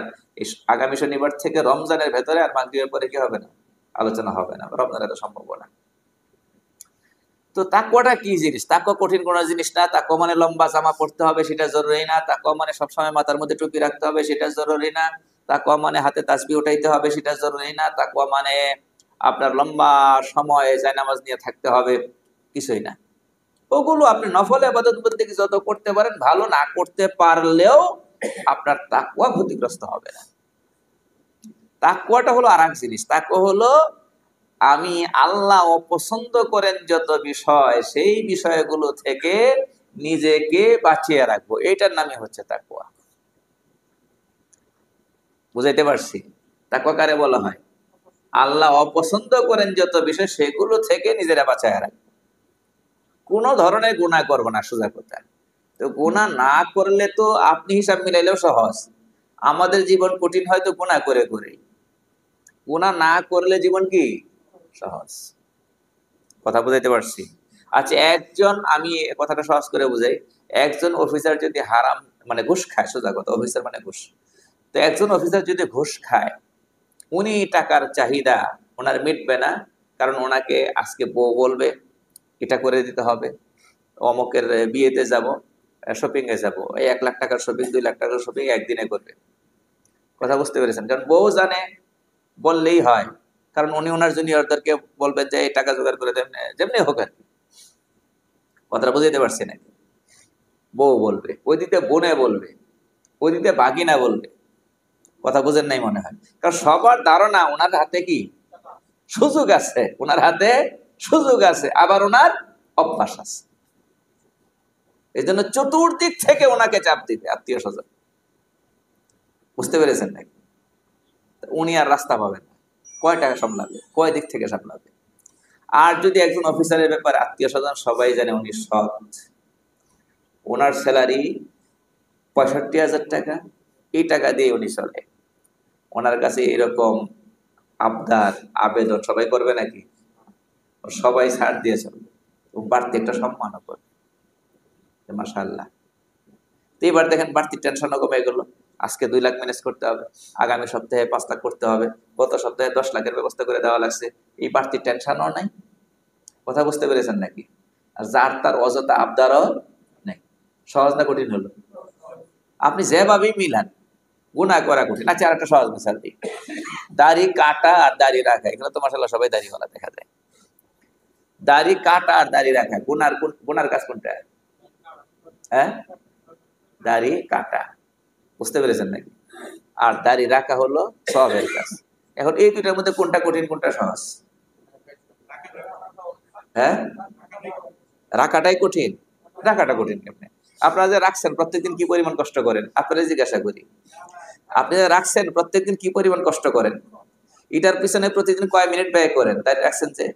আগামী শনিবার থেকে রমজানের ভেতরে আর মাগরিবের পরে কি হবে না, আলোচনা হবে না, রমজানে তো সম্ভব না। তো তাকওয়াটা কি জিনিস? তাকওয়া কঠিন কোনো জিনিস না। তাকওয়া মানে লম্বা জামা পড়তে হবে সেটা জরুরি না। তাকওয়া মানে সবসময় মাথার মধ্যে টুপি রাখতে হবে সেটা জরুরি না। তাকওয়া মানে হাতে তাসবিহ উঠাইতে হবে সেটা জরুরি না। তাকওয়া মানে আপনার লম্বা সময় জায়নামাজ নিয়ে থাকতে হবে, কিছুই না। ওগুলো আপনি নফল ইবাদত বন্দেগী যত করতে পারেন ভালো, না করতে পারলেও আপনার তাকওয়া ক্ষতিগ্রস্ত হবে না। তাকওয়াটা হলো আরেক জিনিস। তাকওয়া হলো আমি আল্লাহ অপছন্দ করেন যত বিষয়, সেই বিষয়গুলো থেকে নিজেকে বাঁচিয়ে রাখবো, এইটার নামই হচ্ছে তাকওয়া। বুঝাইতে পারছি? তাকওয়া কারে বলা হয়? আল্লাহ অপছন্দ করেন যত বিষয়, সেগুলো থেকে নিজেরা বাঁচায় রাখবো। কোনো ধরনের গুনাহ করবো না, সোজা কথা। তো গুনাহ না করলে তো আপনি হিসাব মিলাইলেও সহজ। আমাদের জীবন কঠিন হয়তো গুনাহ করে করে, গুনাহ না করলে জীবন কি সহজ। কথা বুঝাইতে পারছি? আচ্ছা, আমি কথাটা সহজ করে বুঝাই। একজন অফিসার যদি হারাম মানে ঘুষ খায়, সোজা কথা, অফিসার মানে ঘুষ। তো একজন অফিসার যদি ঘুষ খায়, উনি টাকার চাহিদা ওনার মিটবে না, কারণ ওনাকে আজকে বউ বলবে এটা করে দিতে হবে, অমুকের বিয়েতে যাব, শপিং এ যাব, এই 1 লাখ টাকার শপিং, 2 লাখ টাকার শপিং একদিনে করবে। কথা বুঝতে পেরেছেন? কারণ বউ জানে, বললেই হয়, কারণ উনি ওনার জুনিয়রদেরকে বলবেন যে এই টাকা জোগাড় করে দেন, যেমনি হোক আর কি। কথাটা বুঝাইতে পারছি নাকি? বউ বলবে, ওই দিতে বোনে বলবে, ওই দিতে বাগিনা বলবে। কথা বুঝেন নাই মনে হয়। কারণ সবার ধারণা ওনার হাতে কি সুযোগ আছে, ওনার হাতে সুযোগ আছে, আবার ওনার অভ্যাস আছে। এই জন্য চতুর্দিক থেকে ওনাকে চাপ দিবে আত্মীয় স্বজন। বুঝতে পেরেছেন নাকি? উনি আর রাস্তা পাবেন না, কয় টাকা সামলাবে, কয় দিক থেকে সামলাবে। আর যদি একজন অফিসারের ব্যাপারে আত্মীয় স্বজন সবাই জানে উনি সৎ, ওনার স্যালারি 65,000 টাকা, এই টাকা দিয়ে উনি চলে, ওনার কাছে এরকম আবদার আবেদন সবাই করবে নাকি? সবাই ছাড় দিয়ে চলবে, বাড়তি একটা সম্মানও করবে। মাশাআল্লাহ। তো এবার দেখেন বাড়তি টেনশনও কমে গেল। আজকে 2 লাখ ম্যানেজ করতে হবে, আগামী সপ্তাহে 5 লাখ করতে হবে, গত সপ্তাহে 10 লাখের ব্যবস্থা করে দেওয়া লাগছে। এই বাড়তি টেনশনও নাই। কথা বুঝতে পেরেছেন নাকি? আর যার তার অযথা আবদারও নেই। সহজ না কঠিন হলো? আপনি যেভাবেই মিলান, গুনাহ করা কঠিন। আচ্ছা, আর একটা সহজ মিসাল দিই। দাড়ি কাটা আর দাড়ি রাখা, এখানে তো মাশাআল্লাহ সবাই দাড়িওয়ালা দেখা যায়। দাড়ি কাটা আর দাড়ি রাখা, গুনার কাজ কোনটা? হ্যাঁ, দাড়ি কাটা। বুঝতে পেরেছেন নাকি? আর দাড়ি রাখা হলো সওয়াবের কাজ। এখন এই দুইটার মধ্যে কোনটা কঠিন কোনটা সহজ? হ্যাঁ, রাখাটাই কঠিন। রাখাটা কঠিন কেমনে? আপনারা যে রাখছেন প্রত্যেকদিন কি পরিমাণ কষ্ট করেন? আপনারা জিজ্ঞাসা করি। আপনি যে রাখছেন প্রত্যেকদিন কি পরিমাণ কষ্ট করেন? এটার পিছনে প্রতিদিন কয় মিনিট ব্যয় করেন? দাড়ি রাখছেন যে,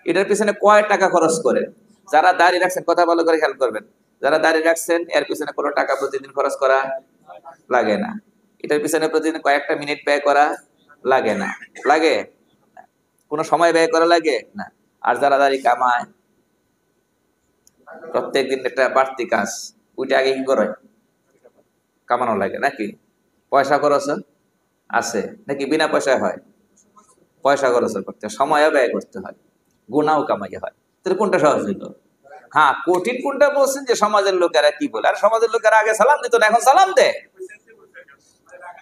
এটার পিছনে কয় টাকা খরচ করেন? যারা দাড়ি রাখছেন, কথা ভালো করে খেয়াল করবেন, যারা দাড়ি রাখছেন এর পিছনে কোনো টাকা প্রতিদিন খরচ করা লাগে না। এটার পিছনে প্রতিদিন কয়েকটা মিনিট ব্যয় করা লাগে না। লাগে? কোনো সময় ব্যয় করা লাগে না। আর যারা দাড়ি কামায়, প্রত্যেকদিন একটা বাড়তি কাজ, ওইটা আগে কি করে? কামানো লাগে নাকি? পয়সা খরচ আছে নাকি? বিনা পয়সায় হয়? পয়সা খরচ করতে হয়, সময়ও ব্যয় করতে হয়, গুনাও কামাই হয়। তাহলে কোনটা সহজ হইল? হ্যাঁ, কঠিন কোনটা বলছেন যে সমাজের লোকেরা কি বলে। আর সমাজের লোকেরা আগে সালাম দিত না, এখন সালাম দেয়।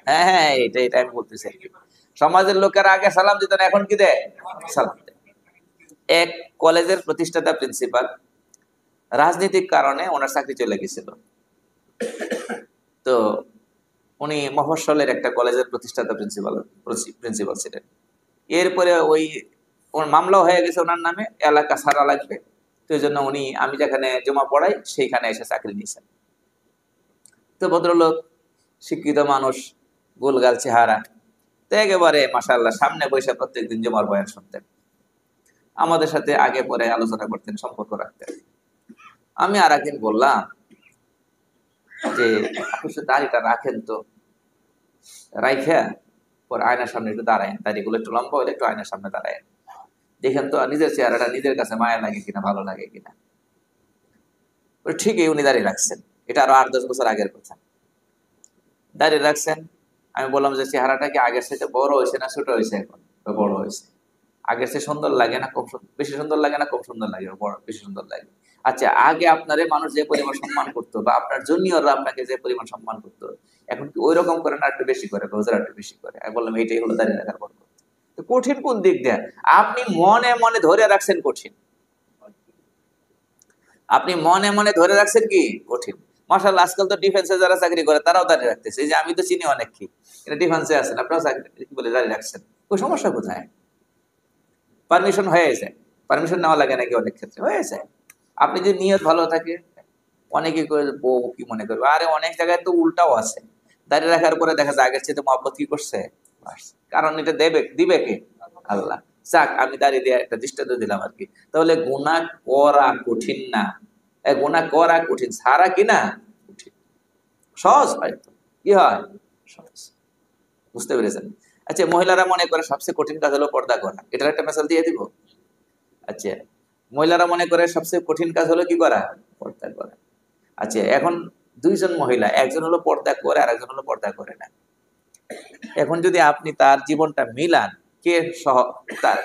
হ্যাঁ হ্যাঁ, এটা আমি বলতেছি। সমাজের লোকেরা আগে সালাম দিত না, এখন কি দেয়? সালাম দেয়। এক কলেজের প্রতিষ্ঠাতা প্রিন্সিপাল, রাজনৈতিক কারণে ওনার চাকরি চলে গেছিল। তো উনি মফস্বলের একটা কলেজের প্রতিষ্ঠাতা প্রিন্সিপাল ছিলেন। এরপরে ওর মামলাও হয়ে গেছে ওনার নামে, এলাকা ছাড়া লাগবে। তো এই জন্য আমি যেখানে জমা পড়াই সেইখানে এসে চাকরি নিয়েছেন। তো ভদ্রলোক, শিক্ষিত মানুষ, গোলগাল চেহারা, তো একেবারে মাশাআল্লাহ সামনে বসে প্রত্যেকদিন জমার বয়ান শুনতেন, আমাদের সাথে আগে পরে আলোচনা করতেন, সম্পর্ক রাখতেন। আমি আর একদিন বললাম যে আপনি দাড়িটা রাখেন তো, রাইখা পর আয়নার সামনে একটু দাঁড়ায়, দাড়িগুলো একটু লম্বা হলে একটু আয়নার সামনে দাঁড়ায়, দেখেন তো নিজের চেহারাটা নিজের কাছে মায়া লাগে কিনা, ভালো লাগে কিনা। ঠিকই উনি দাঁড়িয়ে রাখছেন, এটা আরো 8-10 বছর আগের কথা। দাঁড়িয়ে রাখছেন, আমি বললাম যে চেহারাটা কি আগের সাথে বড় হয়েছে না ছোট হয়েছে? এখন বড় হয়েছে। আগের চেয়ে সুন্দর লাগে না কম বেশি সুন্দর লাগে না কম সুন্দর লাগে? বড় বেশি সুন্দর লাগে। আচ্ছা, আগে আপনারে মানুষ যে পরিমাণ সম্মান করতো বা আপনার জুনিয়ররা আপনাকে যে পরিমাণ সম্মান করতো, এখন কি ওই রকম করে না একটু বেশি করে, হুজুর একটু বেশি করে? আমি বললাম এইটাই হলো দাঁড়িয়ে রাখার বরকত। তো কঠিন কোন দিক দিয়ে? আপনি মনে মনে ধরে রাখছেন কঠিন, আপনি মনে মনে ধরে রাখছেন কি কঠিন। মাশাআল্লাহ, আজকাল তো ডিফেন্সে যারা চাকরি করে তারাও দাঁড়িয়ে রাখতেছে। এই যে আমি তো চিনি অনেক, কি এটা ডিফেন্সে আছেন, আপনারাও চাকরি কি বলে দাঁড়িয়ে রাখছেন, ওই সমস্যা কোথায়? পারমিশন হয়ে যায়, পারমিশন নেওয়া লাগে নাকি? অনেক ক্ষেত্রে হয়ে যায়। আপনি যদি নিয়ত ভালো থাকে, অনেকে করে বউ কি মনে করবে, আরে অনেক জায়গায় তো উল্টাও আছে, দাঁড়িয়ে রাখার পরে দেখা যায় আগের চেয়ে মহব্বত কি করছে, কারণ এটা দিবে কে? আল্লাহ। যাক, আমি দাঁড়িয়ে দিয়ে একটা দৃষ্টান্ত দিলাম আর কি। তাহলে গুনাহ করা কঠিন না, গুনাহ করা কঠিন, ছাড়া কি না কঠিন, সহজ হয় তো। কি হয়? সহজ। বুঝতে পেরেছেন? আচ্ছা, মহিলারা মনে করে সবচেয়ে কঠিন কাজ হলো পর্দা করা, এটার একটা মেসাল দিয়ে দিব। আচ্ছা, মহিলারা মনে করে সবচেয়ে কঠিন কাজ হলো কি করা? পর্দা করা। আচ্ছা, এখন দুইজন মহিলা, একজন হলো পর্দা করে আর একজন হলো পর্দা করে না। এখন যদি আপনি তার জীবনটা মিলান, কে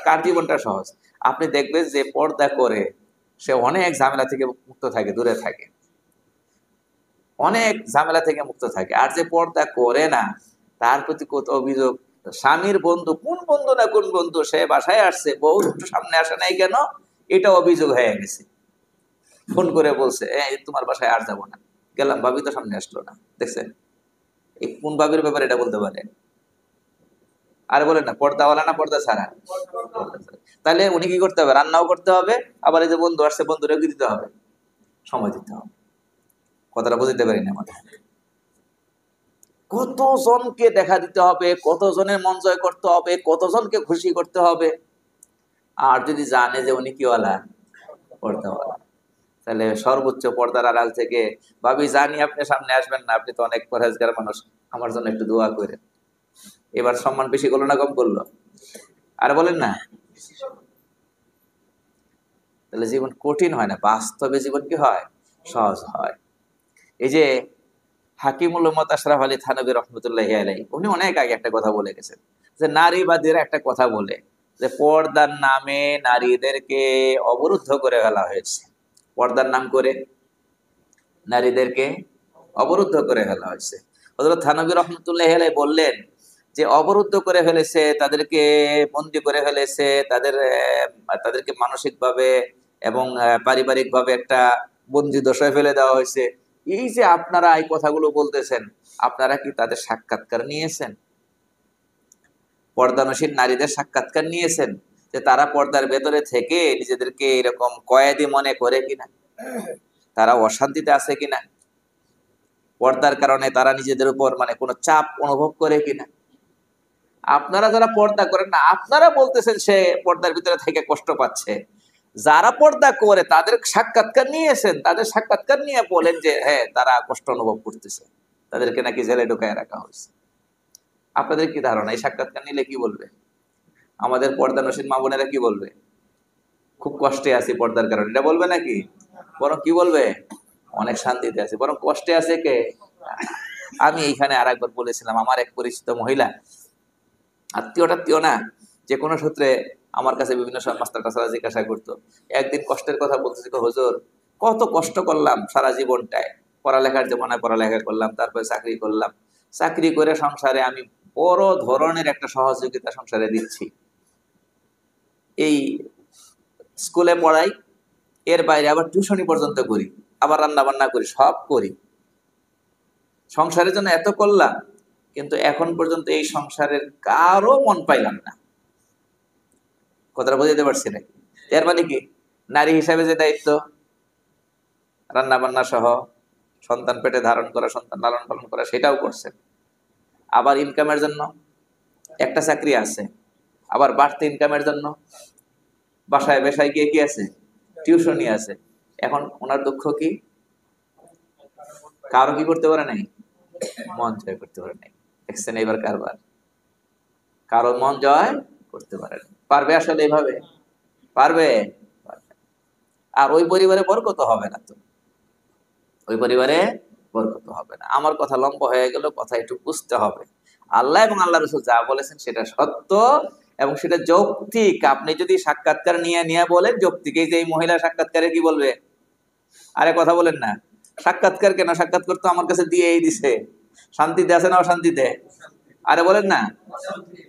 কার জীবনটা সহজ? আপনি দেখবেন যে পর্দা করে সে অনেক ঝামেলা থেকে মুক্ত থাকে, দূরে থাকে, অনেক ঝামেলা থেকে মুক্ত থাকে। আর যে পর্দা করে না, তার প্রতি কত অভিযোগ। স্বামীর বন্ধু, কোন বন্ধু না কোন বন্ধু, সে বাসায় আসছে, বউ একটু সামনে আসে নাই কেন, এটা অভিযোগ হয়ে গেছে। ফোন করে বলছে, তোমার বাসায় আর যাবো না, গেলাম, ভাবি তো সামনে আসলো না। দেখছেন, এই কোন ভাবির ব্যাপারে এটা বলতে পারে? আর বলেন না, পর্দাওয়ালা না পর্দা ছাড়া? তাহলে উনি কি করতে হবে? রান্নাও করতে হবে, আবার এই যে বন্ধু আসছে, বন্ধুরেও কি দিতে হবে? সময় দিতে হবে। কথাটা বুঝতে পারি না আমাদের। কতজনকে দেখা দিতে হবে, কতজনের মন জয় করতে হবে, কতজনকে খুশি করতে হবে। আর যদি জানে যে উনি কিওয়ালা, পর্দাওয়ালা, তাহলে সর্বোচ্চ পর্দার আড়াল থেকে, ভাবি জানি আপনি সামনে আসবেন না, আপনি তো অনেক পরহেজগার মানুষ, আমার জন্য একটু দোয়া করেন। এবার সম্মান বেশি করলো না কম করলো? আর বলেন না, তাহলে জীবন কঠিন হয় না, বাস্তবে জীবন কি হয়? সহজ হয়। এই যে হাকিমুল উম্মত আশরাফ আলী থানভী রহমতুল্লাহি আলাইহি, উনি অনেক আগে একটা কথা বলে গেছেন, যে নারীবাদীরা একটা কথা বলে যে পর্দার নামে নারীদেরকে অবরুদ্ধ করে ফেলা হয়েছে, পর্দার নাম করে নারীদেরকে অবরুদ্ধ করে ফেলা হয়েছে। হযরত থানভী রহমতুল্লাহি আলাইহি বললেন যে অবরুদ্ধ করে ফেলেছে, তাদেরকে বন্দী করে ফেলেছে, তাদেরকে মানসিকভাবে এবং পারিবারিকভাবে একটা বন্দী দশায় ফেলে দেওয়া হয়েছে। এই যে আপনারা এই কথাগুলো বলতেছেন, আপনারা কি তাদের সাক্ষাৎকার নিয়েছেন? পর্দানসীন নারীদের সাক্ষাৎকার নিয়েছেন, যে তারা পর্দার ভেতরে থেকে নিজেদেরকে এরকম কয়েদি মনে করে কিনা, তারা অশান্তিতে আছে কিনা, পর্দার কারণে তারা নিজেদের উপর মানে কোনো চাপ অনুভব করে কিনা? আপনারা যারা পর্দা করেন না, আপনারা বলতেছেন সে পর্দার ভিতরে থেকে কষ্ট পাচ্ছে। যারা পর্দা করে তাদের সাক্ষাৎকার নিয়েছেন, তাদের সাক্ষাৎকার নিয়ে বলেন যে হ্যাঁ, তারা কষ্ট অনুভব করতেছে, তাদেরকে নাকি জেলে ঢুকায় রাখা হয়েছে। আপনাদের কি ধারণা, এই সাক্ষাৎকার নিলে কি বলবে? আমাদের পর্দানসীন মা বোনেরা কি বলবে? খুব কষ্টে আছি পর্দার কারণে, এটা বলবে নাকি? বরং কি বলবে? অনেক শান্তিতে আছে, বরং কষ্টে আছে কে? আমি এইখানে আর একবার বলেছিলাম, আমার এক পরিচিত মহিলা, আত্মীয় না, যে কোনো সূত্রে আমার কাছে বিভিন্ন সময় মাস্টার টাস্টার জিজ্ঞাসা করতো। একদিন কষ্টের কথা বলতেছি, হুজুর কত কষ্ট করলাম সারা জীবনটায়, পড়ালেখার জীবনে পড়ালেখা করলাম, তারপরে চাকরি করলাম, চাকরি করে সংসারে আমি বড় ধরনের একটা সহযোগিতা সংসারে দিচ্ছি, এই স্কুলে পড়াই, এর বাইরে আবার টিউশনি পর্যন্ত করি, আবার রান্না বান্না করি, সব করি, সংসারের জন্য এত করলাম, কিন্তু এখন পর্যন্ত এই সংসারের কারো মন পাইলাম না। কথাটা বুঝাতে পারছি নাকি? এর মানে কি, নারী হিসাবে যে দায়িত্ব, রান্না বান্না সহ সন্তান পেটে ধারণ করা, সন্তান লালন পালন করা, সেটাও করছেন। আবার ইনকামের জন্য একটা চাকরি আছে, আবার বাড়তি ইনকামের জন্য বাসায় বেসায় গিয়ে কি আছে, টিউশনি আছে। এখন ওনার দুঃখ কি? কারো কি করতে পারে নাই? মন জয় করতে পারে নাই। দেখছেন এবার কারবার। কারো মন জয় করতে পারে না। পারবে আসলে এভাবে? পারবে? পারবে। আর ওই পরিবারে বরকত হবে না। তো ওই পরিবারে বরকত হবে না। আমার কথা লম্বা হয়ে গেল, কথা একটু বুঝতে হবে। আল্লাহ এবং আল্লাহ রসুল যা বলেছেন সেটা সত্য এবং সেটা যৌক্তিক। আপনি যদি সাক্ষাৎকার নিয়ে নিয়ে বলেন যৌক্তিক, এই যে এই মহিলা সাক্ষাৎকারে কি বলবে? আরে কথা বলেন না, সাক্ষাৎকার কেন? সাক্ষাৎকার তো আমার কাছে দিয়েই দিছে। শান্তিতে আছে না অশান্তিতে? আরে বলেন না।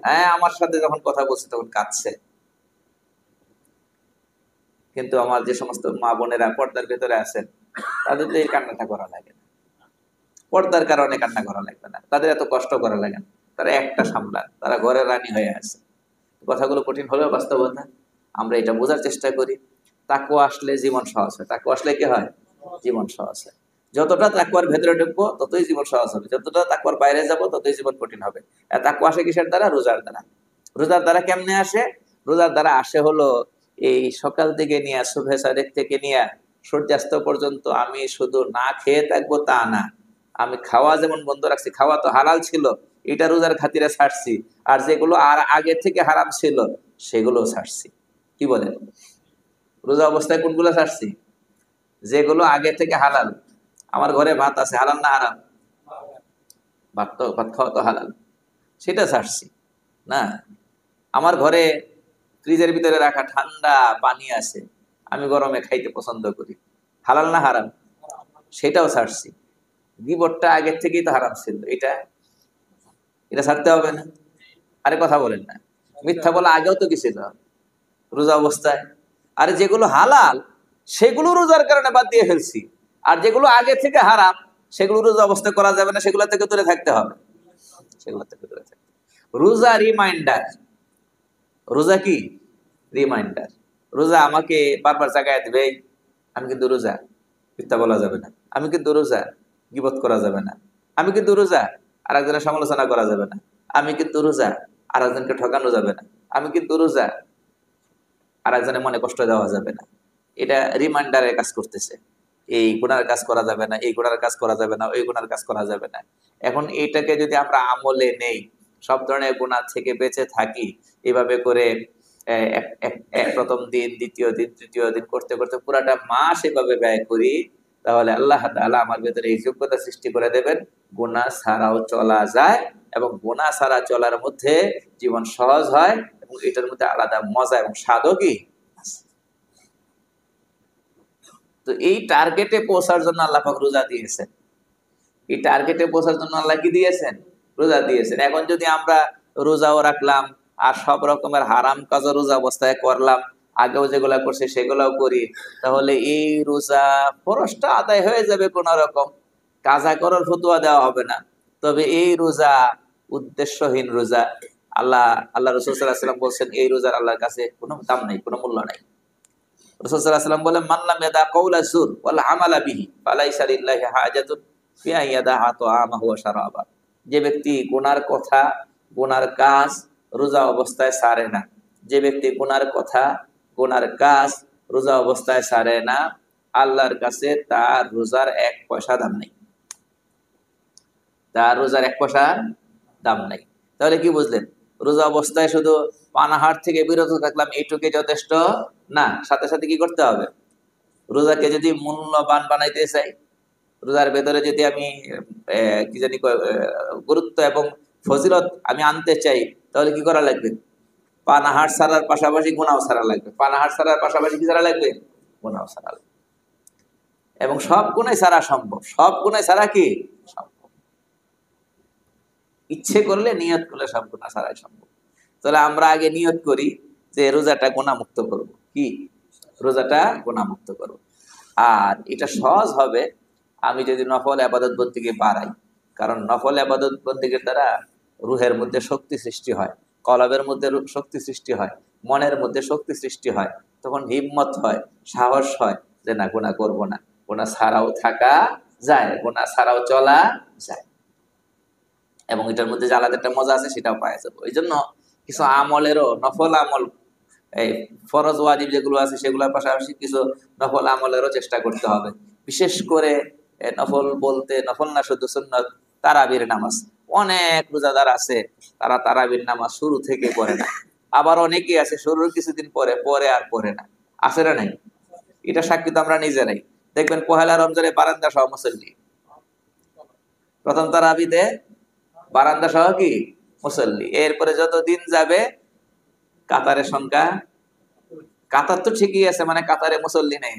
হ্যাঁ, আমার সাথে যখন কথা বলছে তখন কাঁদছে। কিন্তু আমার যে সমস্ত মা বোনেরা পর্দার ভেতরে আছেন, তাদের তো এই কান্নাটা করা লাগে না। পর্দার কারণে কান্না করা লাগবে না, তাদের এত কষ্ট করা লাগে না। তারা একটা সামলান, তারা ঘরের রানী হয়ে আছে। কথাগুলো কঠিন হলেও বাস্তবতা। আমরা এটা বোঝার চেষ্টা করি। তাকওয়া আসলে জীবন সহজ হয়। তাকওয়া আসলে কি হয়? জীবন সহজ হয়। যতটা তাকওয়ার ভেতরে ঢুকবো ততই জীবন সহজ হবে, যতটা তাকওয়ার বাইরে যাব ততই জীবন কঠিন হবে। আর তাকওয়া আসে কিসের দ্বারা? রোজার দ্বারা। রোজার দ্বারা কেমনে আসে? রোজার দ্বারা আসে হলো এই সকাল থেকে নিয়ে সুবহে সাদেক থেকে নিয়ে সূর্যাস্ত পর্যন্ত আমি শুধু না খেয়ে থাকবো তা না, আমি খাওয়া যেমন বন্ধ রাখছি, খাওয়া তো হালাল ছিল, এটা রোজার খাতিরে ছাড়ছি। আর যেগুলো আর আগে থেকে হারাম ছিল সেগুলো ছাড়ছি। কি বলেন? রোজা অবস্থায় কোনগুলো ছাড়ছি? যেগুলো আগে থেকে হালাল। আমার ঘরে ভাত আছে, হালাল না হারাম? ভাত খাওয়া তো হালাল, সেটা ছাড়ছি না। আমার ঘরে ফ্রিজের ভিতরে রাখা ঠান্ডা পানি আছে, আমি গরমে খাইতে পছন্দ করি, হালাল না হারাম? সেটাও ছাড়ছি। গিবটটা আগের থেকেই তো হারাম ছিল, এটা এটা ছাড়তে হবে না? আরে কথা বলেন না। মিথ্যা বলা আগেও তো কি ছিল রোজা অবস্থায়? আরে যেগুলো হালাল সেগুলো রোজার কারণে বাদ দিয়ে ফেলছি, আর যেগুলো আগে থেকে হারাম সেগুলো রোজা অবস্থায় করা যাবে না, সেগুলো থেকে দূরে থাকতে হবে। সেগুলো থেকে দূরে থাকতে। রোজা রিমাইন্ডার। রোজা কি? রিমাইন্ডার। রোজা আমাকে বারবার জাগায় দেবে, আমি কিন্তু রোজা, মিথ্যা বলা যাবে না। আমি কিন্তু রোজা, গীবত করা যাবে না। আমি কিন্তু রোজা, আর একজনের সমালোচনা করা যাবে না। আমি কিন্তু রোজা, আর একজনকে ঠকানো যাবে না। আমি কিন্তু রোজা, আর একজনের মনে কষ্ট দেওয়া যাবে না। এটা রিমাইন্ডারের কাজ করতেছে। এই গুনার কাজ করা যাবে না, এই গুনার কাজ করা যাবে না, ওই গুনার কাজ করা যাবে না। এখন এইটাকে যদি আমরা আমলে নেই, সব ধরনের গুনাহ থেকে বেঁচে থাকি, এভাবে করে প্রথম দিন, দ্বিতীয় দিন, তৃতীয় দিন করতে করতে পুরাটা মাস এভাবে ব্যয় করি, তাহলে আল্লাহ তাআলা আমার ভেতরে এই যোগ্যতা সৃষ্টি করে দেবেন, গুনাহ ছাড়াও চলা যায় এবং গুনাহ ছাড়া চলার মধ্যে জীবন সহজ হয় এবং এটার মধ্যে আলাদা মজা এবং স্বাদও কি আছে। তো এই টার্গেটে পৌঁছার জন্য আল্লাহ পাক রোজা দিয়েছেন। এই টার্গেটে পৌঁছার জন্য আল্লাহ কি দিয়েছেন? রোজা দিয়েছেন। এখন যদি আমরা রোজাও রাখলাম আর সব রকমের হারাম কাজও রোজা অবস্থায় করলাম, আগেও যেগুলা করছে সেগুলাও করি, তাহলে এই রোজা ফরজটা আদায় হয়ে যাবে কোন রকম, কাজা করার ফতোয়া দেওয়া হবে না। তবে এই রোজা উদ্দেশ্যহীন রোজা। আল্লাহ রাসূল সাল্লাল্লাহু আলাইহি ওয়াসাল্লাম বলছেন এই রোজার আল্লাহর কাছে কোনো দাম নাই, কোনো মূল্য নাই। রাসূল সাল্লাল্লাহু আলাইহি ওয়াসাল্লাম বলেন, মান লাম ইয়াদা কাওলা যুর ওয়াল আমালা বিহি ফালাইসা লিল্লাহি হাজাতুন ফি আন ইয়াদাআ তাআমাহু ওয়া শারাবা। যে ব্যক্তি গুনার কথা, গুনার কাজ রোজা অবস্থায় ছাড়ে না, যে ব্যক্তি গুনার কথা, গুনার কাজ রোজা অবস্থায় ছাড়ে না, আল্লাহর কাছে তার রোজার এক পয়সা দাম নেই। তার রোজার এক পয়সা দাম নেই। তাহলে কি বুঝলেন? রোজা অবস্থায় শুধু পানাহার থেকে বিরত থাকলাম এইটুকু যথেষ্ট না, সাথে সাথে কি করতে হবে? রোজাকে যদি মূল্যবান বানাইতে চাই, রোজার ভেতরে যদি আমি কি জানি গুরুত্ব এবং ফজিলত আমি আনতে চাই, তাহলে কি করা লাগবে? পানাহার ছাড়ার পাশাপাশি গুনাহ ছাড়া লাগবে। পানাহার ছাড়ার পাশাপাশি কি ছাড়া লাগবে? গুনাহ ছাড়া লাগবে। এবং সব গুনাহ ছাড়া সম্ভব, সব গুনাহ ছাড়া কি সম্ভব। ইচ্ছে করলে, নিয়ত করলে সব গুনাহ ছাড়াই সম্ভব। তাহলে আমরা আগে নিয়ত করি যে রোজাটা গুনাহমুক্ত করব। কি? রোজাটা গুনাহমুক্ত করব। আর এটা সহজ হবে আমি যদি নফল ইবাদত বন্দেগী বাড়াই। কারণ নফল ইবাদত বন্দেগীর দ্বারা রুহের মধ্যে শক্তি সৃষ্টি হয়, কলবের মধ্যে শক্তি সৃষ্টি হয়, মনের মধ্যে শক্তি সৃষ্টি হয়। তখন হিম্মত হয়, সাহস হয় যে না, গুনাহ করব না, গুনাহ ছাড়াও থাকা যায়, গুনাহ ছাড়াও চলা যায়। এবং এটার মধ্যে যে আলাদা একটা মজা আছে সেটাও পাওয়া যাবে। ওই জন্য কিছু আমলেরও, নফল আমল, এই ফরজ ওয়াজিব যেগুলো আছে সেগুলোর পাশাপাশি কিছু নফল আমলেরও চেষ্টা করতে হবে। বিশেষ করে নফল বলতে নফল না শুধু সুন্নত, তারাবির নামাজ। অনেক রোজাদার আছে তারা তারাবির নামাজ শুরু থেকে পড়ে না, আবার অনেকেই আছে শুরুর কিছুদিন পরে পরে আর পড়ে না, আছে না নাই? এটা সাক্ষী তো আমরা নিজেরাই। দেখবেন পহেলা রমজানে বারান্দা সহ মুসল্লি, প্রথম তারাবিতে বারান্দা সহ কি মুসল্লি, এরপরে যত দিন যাবে কাতারের সংখ্যা, কাতার তো ঠিকই আছে, মানে কাতারে মুসল্লি নেই,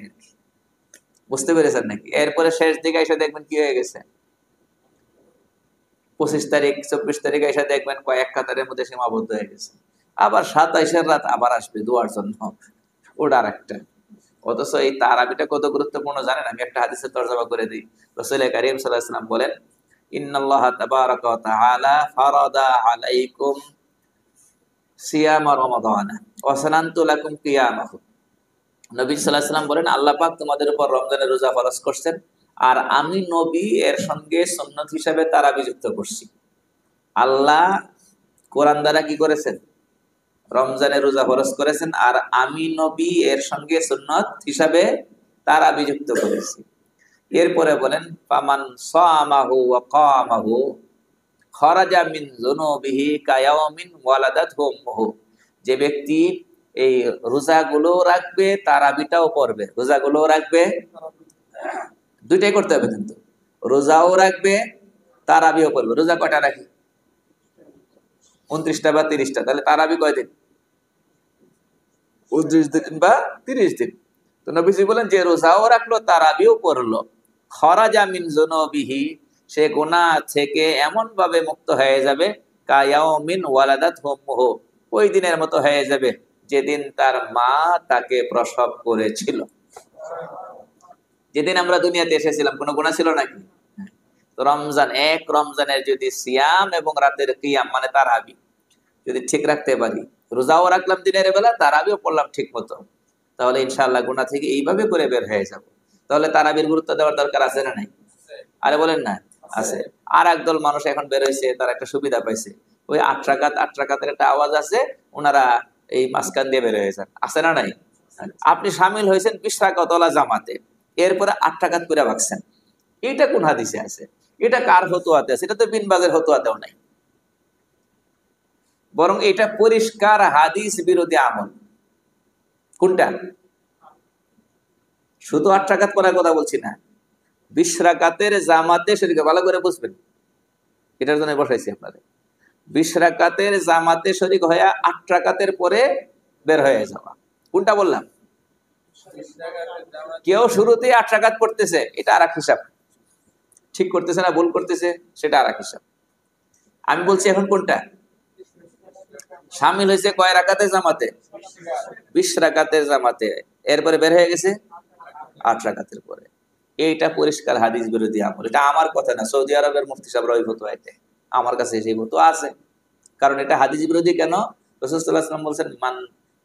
বুঝতে পেরেছেন নাকি? এরপরে শেষ দিকে এসে দেখবেন কি হয়ে গেছে, 25 তারিখ 24 তারিখ এসে দেখবেন কয়েক কাতারের মধ্যে সীমাবদ্ধ হয়ে গেছে। আবার 27-এর রাত আবার আসবে দোয়ার জন্য, ওটা আর একটা। অথচ এই তারাবিটা কত গুরুত্বপূর্ণ জানেন? আমি একটা হাদিসের তরজমা করে দিই। রাসূল কারীম সাল্লাল্লাহু আলাইহি ওয়াসাল্লাম বলেন, ইন্নাল্লাহা তাবারাকা ওয়া তাআলা ফারাদা আলাইকুম সিয়ামা রমাদানা ওয়া সানানতু লাকুম কিয়ামাহু। নবী সাল্লাল্লাহু আলাইহি ওয়াসাল্লাম বলেন, আল্লাহ পাক তোমাদের উপর রমজানের রোজা ফরজ করছেন, আর আমি নবী এর সঙ্গে সুন্নাত হিসাবে তারাবি যুক্ত করছি। আল্লাহ কোরআন দ্বারা কি করেছেন? রমজানের রোজা ফরজ করেছেন, আর আমি নবী এর সঙ্গে সুন্নাত হিসাবে তারাবি যুক্ত করেছি। এরপরে বলেন, ফামান সামাহু ওয়া কামাহু খরাজা মিন যুনুবিহি কায়াউমিন ওয়ালাদাতহু উম্মুহু। যে ব্যক্তি এই রোজাগুলো রাখবে, তারাবিটাও পড়বে, রোজাগুলো রাখবে, দুইটাই করতে হবে কিন্তু, রোজাও রাখবে তারাবিও পড়বে। রোজা কয়টা রাখি? 29টা বা 30টা, তাহলে তারাবি কয়দিন? 29 দিন বা 30 দিন। তো নবীজি বলেন, যে রোজাও রাখলো তারাবিও পড়লো, খরাজা মিন যুনুবিহি, সে গুনাহ থেকে এমন ভাবে মুক্ত হয়ে যাবে, কায়াউমিন ওয়ালাদাতহু উম্মুহু, ওই দিনের মতো হয়ে যাবে যেদিন তার মা তাকে প্রসব করেছিল। যেদিন আমরা দুনিয়াতে এসেছিলাম কোনো গুনাহ ছিল নাকি? তো রমজান, এক রমজানের যদি সিয়াম এবং রাতের কিয়াম মানে তারাবি যদি ঠিক রাখতে পারি, রোজাও রাখলাম দিনের বেলা, তারাবিও পড়লাম ঠিক মতো, তাহলে ইনশাআল্লাহ গুনাহ থেকে এইভাবে করে বের হয়ে যাব। তাহলে তারাবির গুরুত্ব দেওয়ার দরকার আছে না নাই? আরে বলেন না, আছে। আর একদল মানুষ এখন বের হয়েছে, তারা একটা সুবিধা পাইছে, ওই 8 রাকাতের একটা আওয়াজ আছে, ওনারা এই মাঝখান দিয়ে বের হয়েছেন, আছে না নাই? আপনি সামিল হয়েছেন 20 রাকাতওয়ালা জামাতে, এরপরে 8 রাকাত করে ভাগছেন, এটা কোন হাদিসে আছে? এটা কার ফতোয়াতে আছে? এটা তো বিনবাজের ফতোয়াতেও নাই, বরং এটা পরিষ্কার হাদিস বিরোধী আমল। কোনটা? শুধু 8 রাকাত করার কথা বলছি না, 20 রাকাতের জামাতে শরীকে, ভালো করে বুঝবেন, এটার জন্য বসাইছি আপনাদের। 20 রাকাতের জামাতে শরীক হয়ে 8 রাকাতের পরে বের হয়ে যাওয়া, কোনটা বললাম? কেউ শুরুতে 8 রাকাত পড়তেছে, এটা আর এক হিসাব, ঠিক করতেছে না ভুল করতেছে সেটা আর এক হিসাব। আমি বলছি এখন কোনটা শামিল হয়েছে, কয় রাকাতের জামাতে? 20 রাকাতের জামাতে, এরপরে বের হয়ে গেছে 8 রাকাতের পরে। এইটা পরিষ্কার হাদিস বিরোধী আমল। এটা আমার কথা না, সৌদি আরবের মুফতি সাহেব এই ফতোয়া, এটা আমার কাছে সেই ফতোয়া আছে। কারণ এটা হাদিস বিরোধী কেন? রাসূল সাল্লাল্লাহু আলাইহি ওয়াসাল্লাম বলেন, মান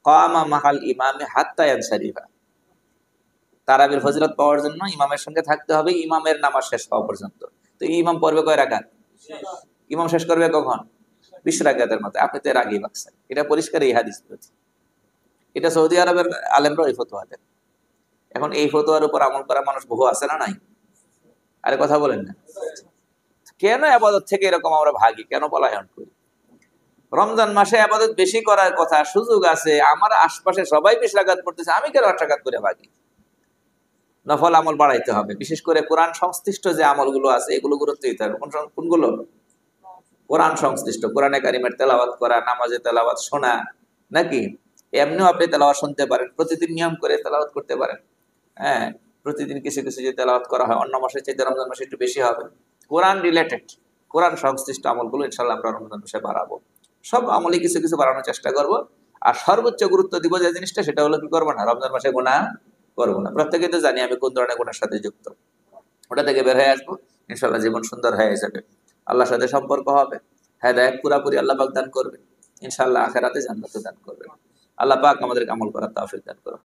কামা মাহাল ইমামে হাত্তা ইয়ানসারিফা, তারাবির ফজিলত পাওয়ার জন্য ইমামের সঙ্গে থাকতে হবে ইমামের নামাজ শেষ হওয়া পর্যন্ত। তো ইমাম পড়বে কয় রাকাত? ইমাম শেষ করবে কখন? 20 রাকাতের মধ্যে। আপনি তো এর আগেই ভাগছেন, এটা পরিষ্কার এই হাদিস বিরোধী। এটা সৌদি আরবের আলেমরা এই ফতোয়া দেন। এখন এই ফতোয়ার উপর আমল করা মানুষ বহু আছে না নাই? আরে কথা বলেন না, কেন ইবাদত থেকে এরকম আমরা ভাগি, কেন পলায়ন করি? রমজান মাসে ইবাদত বেশি করার কথা, সুযোগ আছে, আমার আশপাশে সবাই 20 রাকাত পড়তেছে, আমি কেন 8 রাকাত করে ভাগি? নফল আমল বাড়াইতে হবে, বিশেষ করে কোরআন সংশ্লিষ্ট যে আমলগুলো আছে এগুলো গুরুত্ব দিতে হবে। কোনগুলো? কোরআন সংশ্লিষ্ট, কোরআনে কারিমের তেলাওয়াত করা, নামাজে তেলাওয়াত শোনা, নাকি এমনিও আপনি তেলাওয়াত শুনতে পারেন, প্রতিদিন নিয়ম করে তেলাওয়াত করতে পারেন। হ্যাঁ, প্রতিদিন কিছু কিছু যে তেলাওয়াত করা হয়, অন্য মাসের চাইতে রমজান মাসে একটু বেশি হবে। কোরআন রিলেটেড, কোরআন সংশ্লিষ্ট আমলগুলো ইনশাআল্লাহ আমরা রমজান মাসে বাড়াবো। সব আমলে কিছু কিছু বাড়ানোর চেষ্টা করব, আর সর্বোচ্চ গুরুত্ব দিব যে জিনিসটা, সেটা হলো কি করবো না, রমজান মাসে গুনাহ করবো না। প্রত্যেকে তো জানি আমি কোন ধরনের গুনার সাথে যুক্ত, ওটা থেকে বের হয়ে আসবো, ইনশাআল্লাহ জীবন সুন্দর হয়ে যাবে, আল্লাহর সাথে সম্পর্ক হবে, হেদায়েত পুরাপুরি আল্লাহ পাক দান করবে, ইনশাআল্লাহ আখিরাতে জান্নাত দান করবে। আল্লাহ পাক আমাদেরকে আমল করার তৌফিক দান করুন।